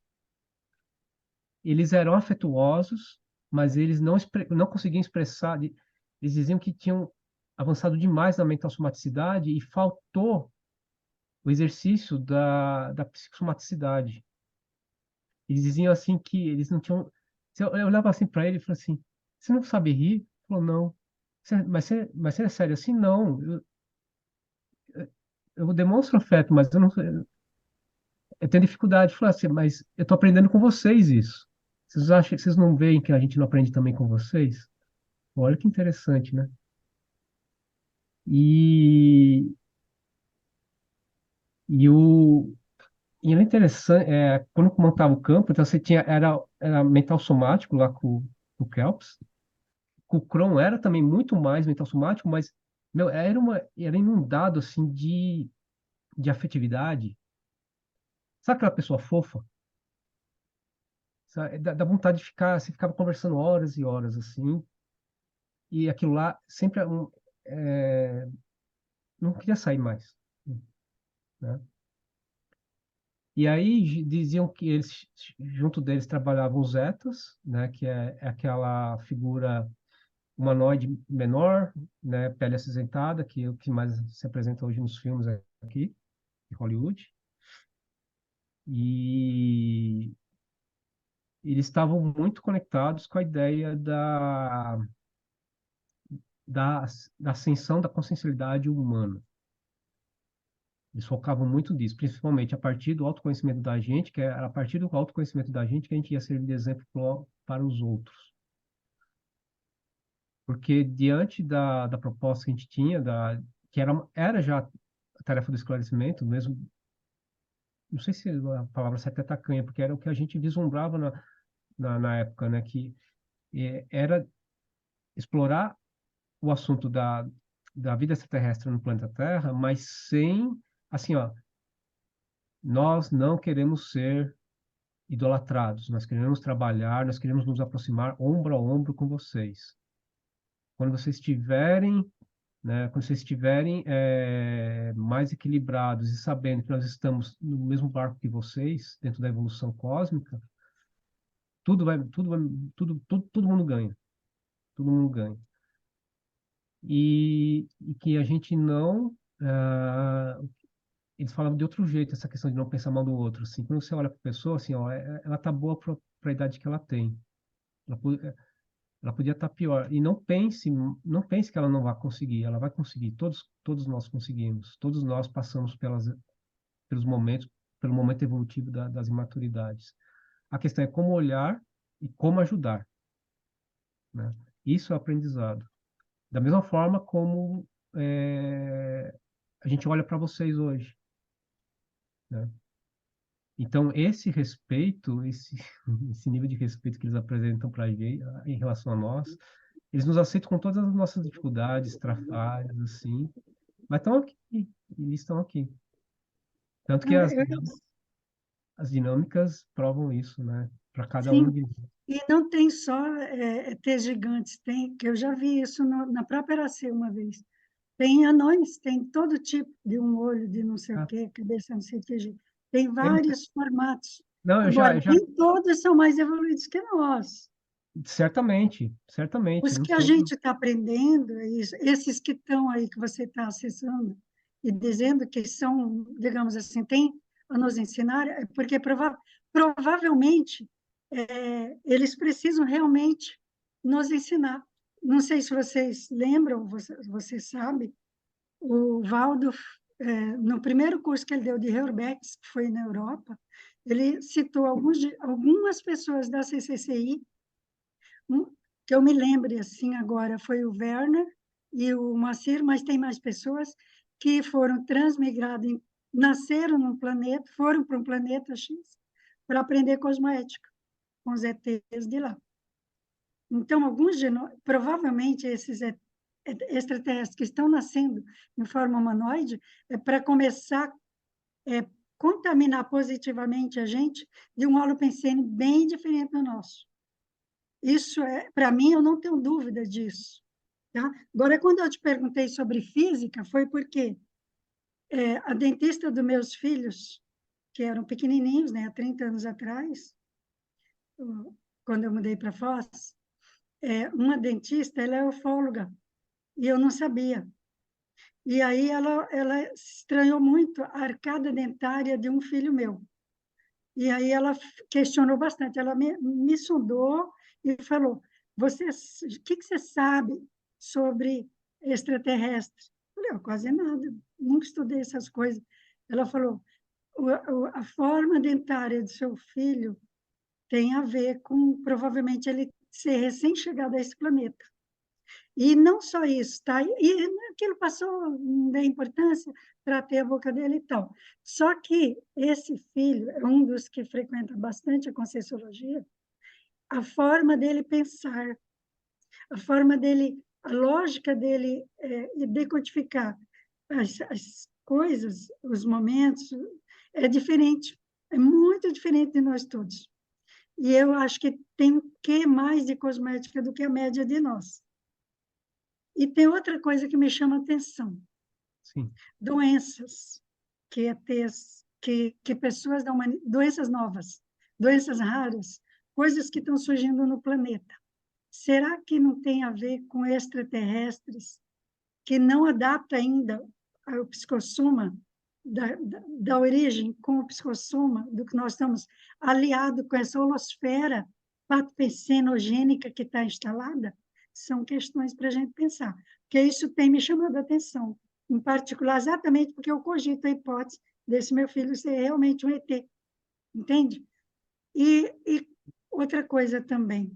Eles eram afetuosos, mas eles não conseguiam expressar. Eles diziam que tinham avançado demais na mental somaticidade e faltou o exercício da psicossomaticidade. Eles diziam assim que eles não tinham. Eu olhava assim para ele e falei assim: você não sabe rir? Ele falou: não. Mas você é sério assim? Não. Eu demonstro afeto, mas eu tenho dificuldade. Eu falei assim: mas eu estou aprendendo com vocês isso. Vocês acham que vocês não veem que a gente não aprende também com vocês? Olha que interessante, né? E, e o e era interessante, quando montava o campo, então você tinha, era mental somático lá com o Kelps. Com o Kron era também muito mais mental somático, mas meu, era inundado assim de afetividade. Sabe aquela pessoa fofa? Sabe? Dá vontade de ficar, você ficava conversando horas e horas assim, e aquilo lá sempre não queria sair mais, né? E aí diziam que eles, junto deles, trabalhavam os Zetas, né, que é aquela figura humanoide menor, né, pele acinzentada, que é o que mais se apresenta hoje nos filmes aqui, de Hollywood. E eles estavam muito conectados com a ideia da, da ascensão da consciencialidade humana. Eles focavam muito nisso, principalmente a partir do autoconhecimento da gente, que era a partir do autoconhecimento da gente que a gente ia servir de exemplo para os outros. Porque diante da proposta que a gente tinha, que era já a tarefa do esclarecimento, mesmo, não sei se a palavra certa é tacanha, porque era o que a gente vislumbrava na época, né, que era explorar o assunto da vida extraterrestre no planeta Terra, mas sem, assim, ó, nós não queremos ser idolatrados, nós queremos trabalhar, nós queremos nos aproximar ombro a ombro com vocês. Quando vocês estiverem, né, quando vocês estiverem mais equilibrados e sabendo que nós estamos no mesmo barco que vocês, dentro da evolução cósmica, todo mundo ganha. Todo mundo ganha. E que a gente não... eles falavam de outro jeito, essa questão de não pensar mal do outro. Assim, quando você olha para a pessoa, assim, ó, ela tá boa para a idade que ela tem. Ela podia estar pior. E não pense que ela não vai conseguir. Ela vai conseguir. Todos nós conseguimos. Todos nós passamos pelo momento evolutivo das imaturidades. A questão é como olhar e como ajudar, né? Isso é aprendizado. Da mesma forma como a gente olha para vocês hoje, né? Então, esse respeito, esse nível de respeito que eles apresentam para a gente em relação a nós, eles nos aceitam com todas as nossas dificuldades, trafalhas, assim, mas estão aqui, eles estão aqui. Tanto que Não, as dinâmicas provam isso, né? Para cada um sim, de nós. e não tem só ETs gigantes, que eu já vi isso na própria Iracema uma vez. Tem anões, tem todo tipo de um olho, de não sei o quê, cabeça não sei o quê. Tem vários formatos. Não, Agora, nem todos são mais evoluídos que nós. Certamente. Os Não que a todos. gente está aprendendo, esses que estão aí, que você está acessando, e dizendo que são, digamos assim, tem a nos ensinar, é porque provavelmente eles precisam realmente nos ensinar. Não sei se vocês lembram, você sabe, o Valdo, no primeiro curso que ele deu de Herbex, que foi na Europa, ele citou algumas pessoas da CCCI, que eu me lembre assim agora, foi o Werner e o Moacir, mas tem mais pessoas que foram transmigradas, nasceram num planeta, foram para um planeta X para aprender cosmoética com os ETs de lá. Então, provavelmente esses extraterrestres que estão nascendo em forma humanoide é para começar a contaminar positivamente a gente de um holopensene bem diferente do nosso. Isso para mim, eu não tenho dúvida disso. Tá? Agora, quando eu te perguntei sobre física, foi porque a dentista dos meus filhos, que eram pequenininhos, né, há 30 anos atrás, quando eu mudei para Foz, uma dentista, ela é ufóloga, e eu não sabia. E aí ela estranhou muito a arcada dentária de um filho meu. E aí ela questionou bastante, ela me sondou e falou, o que você sabe sobre extraterrestre? Eu falei, quase nada, nunca estudei essas coisas. Ela falou, a forma dentária do seu filho tem a ver com, provavelmente, ele ser recém-chegado a esse planeta. E não só isso, tá? E aquilo passou, não deu importância, tratei a boca dele e tal. Só que esse filho é um dos que frequenta bastante a Conscienciologia, a forma dele pensar, a forma dele, a lógica dele decodificar as coisas, os momentos, é diferente, é muito diferente de nós todos. E eu acho que tem o que mais de cosmética do que a média de nós. E tem outra coisa que me chama a atenção. Sim. Doenças que pessoas da humanidade, doenças novas, doenças raras, coisas que estão surgindo no planeta. Será que não tem a ver com extraterrestres que não adapta ainda ao psicossoma da origem com o psicossoma do que nós estamos aliado com essa holosfera patopensenogênica que está instalada? São questões para a gente pensar, porque isso tem me chamado a atenção, em particular exatamente porque eu cogito a hipótese desse meu filho ser realmente um ET, entende? E outra coisa também,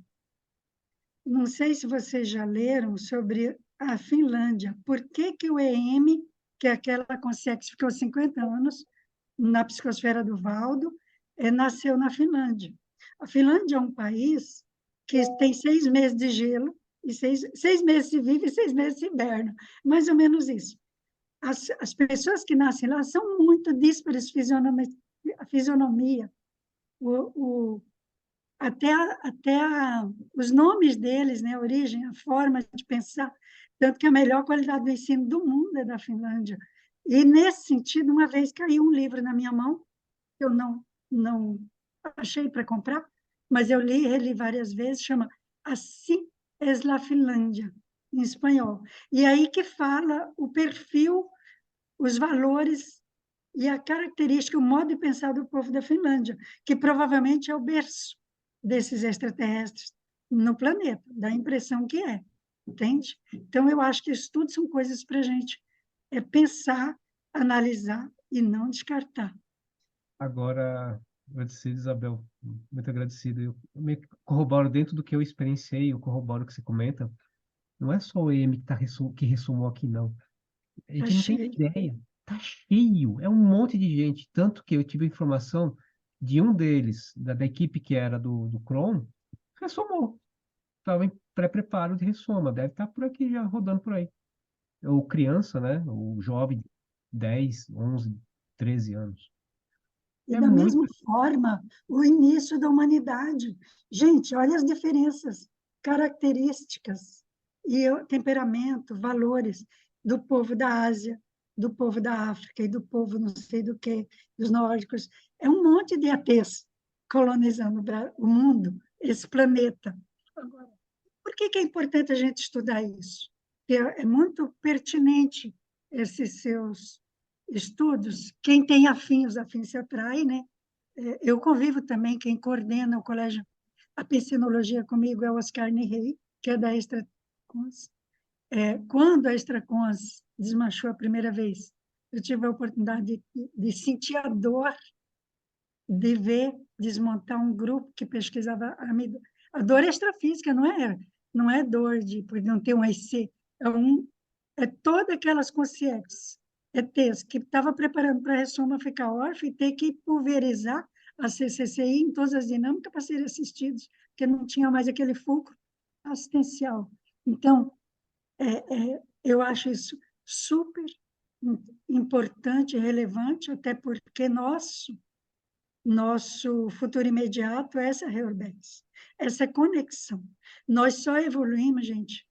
não sei se vocês já leram sobre a Finlândia, por que o EM, que é aquela consciência que ficou 50 anos na psicosfera do Valdo, nasceu na Finlândia. A Finlândia é um país que tem 6 meses de gelo, e 6 meses se vive e 6 meses se inverno, mais ou menos isso. As pessoas que nascem lá são muito díspares a fisionomia. os nomes deles, né, a origem, a forma de pensar, tanto que a melhor qualidade do ensino do mundo é da Finlândia. E, nesse sentido, uma vez caiu um livro na minha mão, eu não achei para comprar, mas eu li e reli várias vezes, chama Assim es la Finlândia, em espanhol. E aí que fala o perfil, os valores e a característica, o modo de pensar do povo da Finlândia, que provavelmente é o berço desses extraterrestres no planeta, dá a impressão que é, entende? Então, eu acho que isso tudo são coisas para a gente pensar, analisar e não descartar. Agora, agradecido, Isabel, muito agradecido. Eu meio que corroboro dentro do que eu experienciei, eu corroboro o que você comenta. Não é só o EM que ressumou aqui, não. A gente não tem Achei. ideia. Tá cheio, é um monte de gente. Tanto que eu tive a informação de um deles, da equipe que era do Chrome, ressumou. Estava em pré-preparo de ressoma. Deve estar por aqui já rodando por aí. O criança, né? O jovem, 10, 11, 13 anos. E, É da muito. mesma forma, o início da humanidade. Gente, olha as diferenças, características e temperamento, valores do povo da Ásia, do povo da África e do povo não sei do que, dos nórdicos. É um monte de ETs colonizando o mundo, esse planeta. Agora, por que é importante a gente estudar isso? Porque é muito pertinente esses seus estudos. Quem tem afins, os afins se atraem, né? Eu convivo também, quem coordena o colégio, a piscinologia comigo é o Oscar Nihei, que é da Extracons. Quando a Extracons desmanchou a primeira vez, eu tive a oportunidade de sentir a dor de ver desmontar um grupo que pesquisava a dor extrafísica, não é dor por não ter um IC, é todas aquelas consciências, ETs, que estava preparando para a Ressoma ficar órfã e ter que pulverizar a CCCI em todas as dinâmicas para serem assistidos, porque não tinha mais aquele fulcro assistencial. Então, eu acho isso super importante e relevante, até porque nosso futuro imediato é essa reurbex, essa conexão. Nós só evoluímos, gente,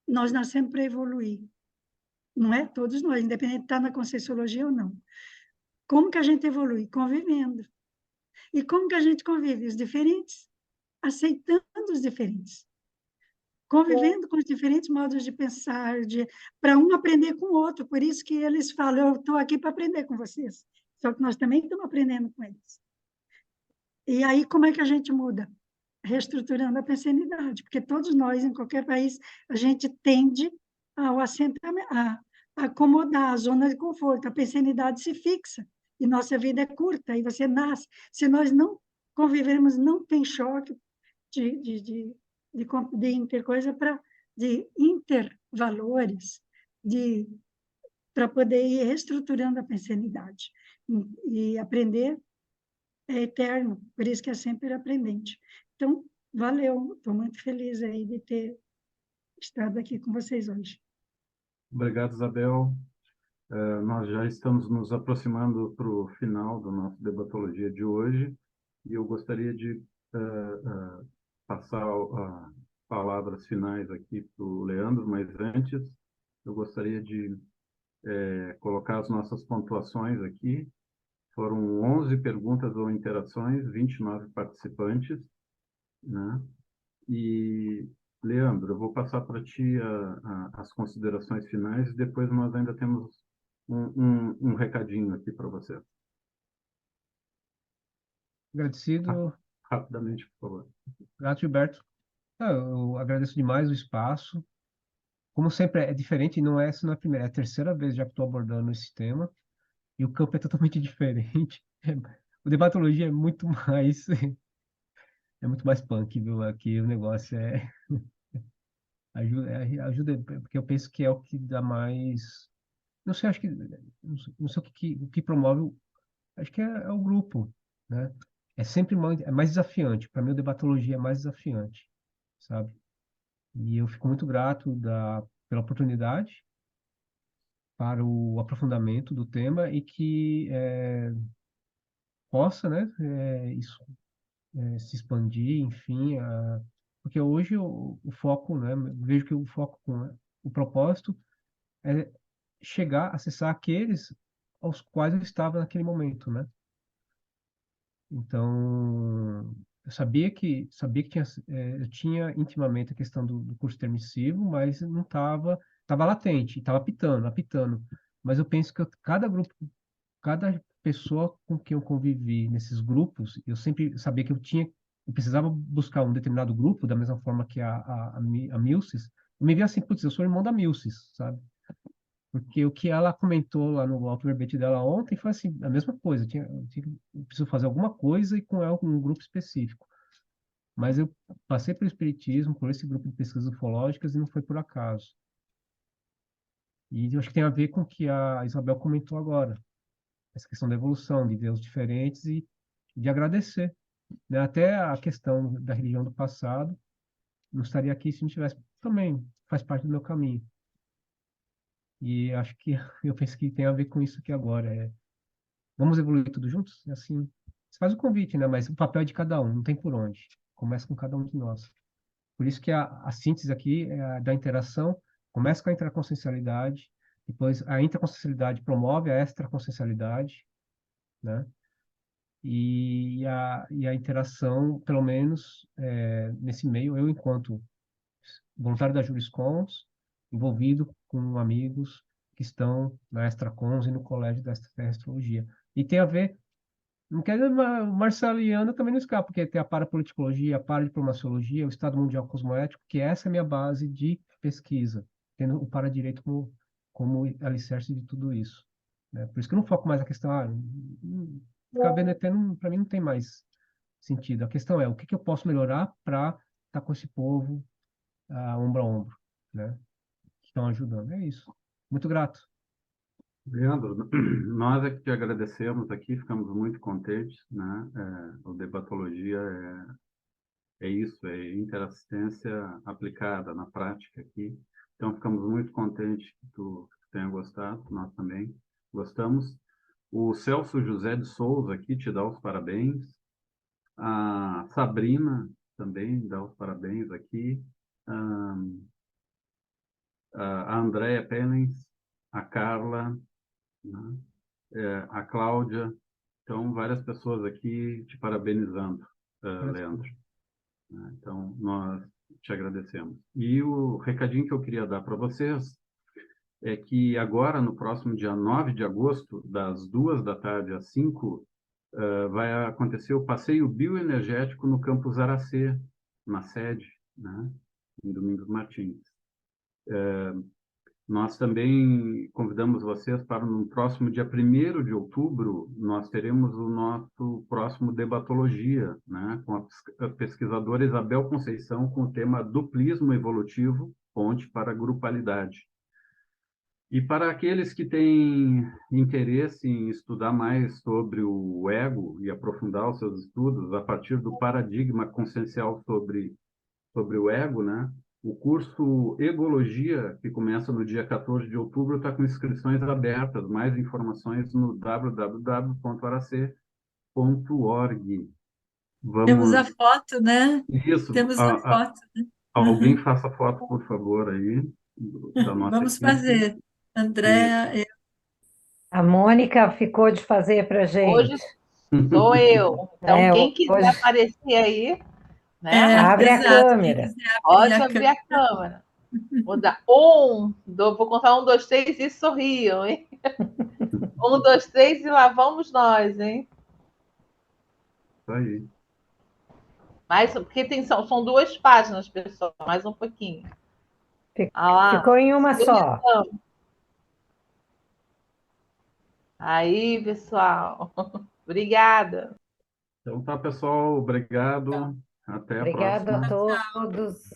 nós nascemos para evoluir, não é? Todos nós, independente de estar na Conscienciologia ou não. Como que a gente evolui? Convivendo. E como que a gente convive? Os diferentes, aceitando os diferentes, convivendo com os diferentes modos de pensar, para um aprender com o outro. Por isso que eles falam, eu estou aqui para aprender com vocês. Só que nós também estamos aprendendo com eles. E aí, como é que a gente muda? Reestruturando a pensanidade, porque todos nós, em qualquer país, a gente tende ao assentamento, a acomodar a zona de conforto, a pensanidade se fixa, e nossa vida é curta, e você nasce. Se nós não convivermos, não tem choque de intercoisa de intervalores, para poder ir reestruturando a pensanidade e aprender é eterno, por isso que é sempre aprendente. Então, valeu, estou muito feliz aí de ter estado aqui com vocês hoje. Obrigado, Isabel. Nós já estamos nos aproximando para o final da nossa debatologia de hoje e eu gostaria de passar palavras finais aqui para o Leandro, mas antes eu gostaria de colocar as nossas pontuações aqui. Foram 11 perguntas ou interações, 29 participantes, né? E, Leandro, eu vou passar para ti as considerações finais e depois nós ainda temos um recadinho aqui para você. Agradecido. Rapidamente, por favor. Grato, Gilberto. Eu agradeço demais o espaço. Como sempre, é diferente, não é essa não é a primeira, é a terceira vez já que estou abordando esse tema. E o campo é totalmente diferente. O debatologia é muito mais punk, viu? Aqui o negócio ajuda, porque eu penso que é o que dá mais, não sei, acho que não sei o que promove, acho que é o grupo, né? É sempre mais desafiante. Para mim, o debatologia é mais desafiante, sabe? E eu fico muito grato pela oportunidade para o aprofundamento do tema e que possa, né, isso se expandir, enfim, porque hoje o foco, né, vejo que o foco, o propósito é chegar, acessar aqueles aos quais eu estava naquele momento, né? Então, eu sabia que tinha, eu tinha intimamente a questão do curso permissivo, mas não estava latente, estava apitando. Mas eu penso que cada grupo, cada pessoa com quem eu convivi nesses grupos, eu sempre sabia que eu precisava buscar um determinado grupo, da mesma forma que a Milces, eu me via assim, putz, eu sou irmão da Milces, sabe? Porque o que ela comentou lá no auto-verbete dela ontem foi assim, a mesma coisa. Eu preciso fazer alguma coisa e com ela, com um grupo específico. Mas eu passei pelo Espiritismo, por esse grupo de pesquisas ufológicas e não foi por acaso. E eu acho que tem a ver com o que a Isabel comentou agora. Essa questão da evolução, de ver os diferentes e de agradecer, né? Até a questão da religião do passado, não estaria aqui se não tivesse, também faz parte do meu caminho. E acho que eu penso que tem a ver com isso aqui agora. Vamos evoluir tudo juntos? É assim, você faz o convite, né? Mas o papel é de cada um, não tem por onde. Começa com cada um de nós. Por isso que a síntese aqui é a da interação, começa com a intraconsciencialidade, depois a intraconsciencialidade promove a extraconsciencialidade, né? E a interação, pelo menos nesse meio, eu, enquanto voluntário da Juriscons, envolvido com amigos que estão na Extracons e no Colégio da Astrologia. E tem a ver, não quer dizer, Marcelo e Ana também não escapa, porque tem a parapoliticologia, a paradiplomaciologia, o Estado Mundial Cosmoético, que essa é a minha base de pesquisa, tendo o paradireito como alicerce de tudo isso. Né? Por isso que eu não foco mais na questão, ficar vendo eterno, para mim não tem mais sentido. A questão é, o que eu posso melhorar para estar com esse povo ombro a ombro, né? Que estão ajudando. É isso. Muito grato. Leandro, nós é que te agradecemos aqui, ficamos muito contentes, né? O Debatologia é isso, é interassistência aplicada na prática aqui. Então, ficamos muito contentes que tu tenha gostado, nós também gostamos. O Celso José de Souza aqui te dá os parabéns. A Sabrina também dá os parabéns aqui. A Andréia Pellens, a Carla, né? A Cláudia. Então, várias pessoas aqui te parabenizando, Leandro. Então, nós te agradecemos. E o recadinho que eu queria dar para vocês é que agora, no próximo dia 9 de agosto, das 2 da tarde às 5, vai acontecer o passeio bioenergético no campus Aracê, na sede, né, em Domingos Martins. Nós também convidamos vocês para no próximo dia 1º de outubro, nós teremos o nosso próximo Debatologia, né, com a pesquisadora Isabel Conceição, com o tema Duplismo Evolutivo, Ponte para a Grupalidade. E para aqueles que têm interesse em estudar mais sobre o ego e aprofundar os seus estudos a partir do paradigma consciencial sobre o ego, né? O curso Egologia, que começa no dia 14 de outubro, está com inscrições abertas. Mais informações no www.arac.org. Temos a Vamos... foto, né? Isso. Temos a foto. Né? Alguém faça foto, por favor, aí, da nossa Vamos equipe. fazer. Andréa, A Mônica ficou de fazer para Hoje gente. sou eu. Então, quem quiser hoje... aparecer aí, né? Abre exato, a câmera. Pode abrir a câmera. Vou dar vou contar 1, 2, 3 e sorriam, hein? 1, 2, 3 e lá vamos nós, hein? Isso aí. Porque são 2 páginas, pessoal, mais um pouquinho. Ficou em uma só. Aí, pessoal. Obrigada. Então tá, pessoal. Obrigado. Até a próxima. Obrigada a todos.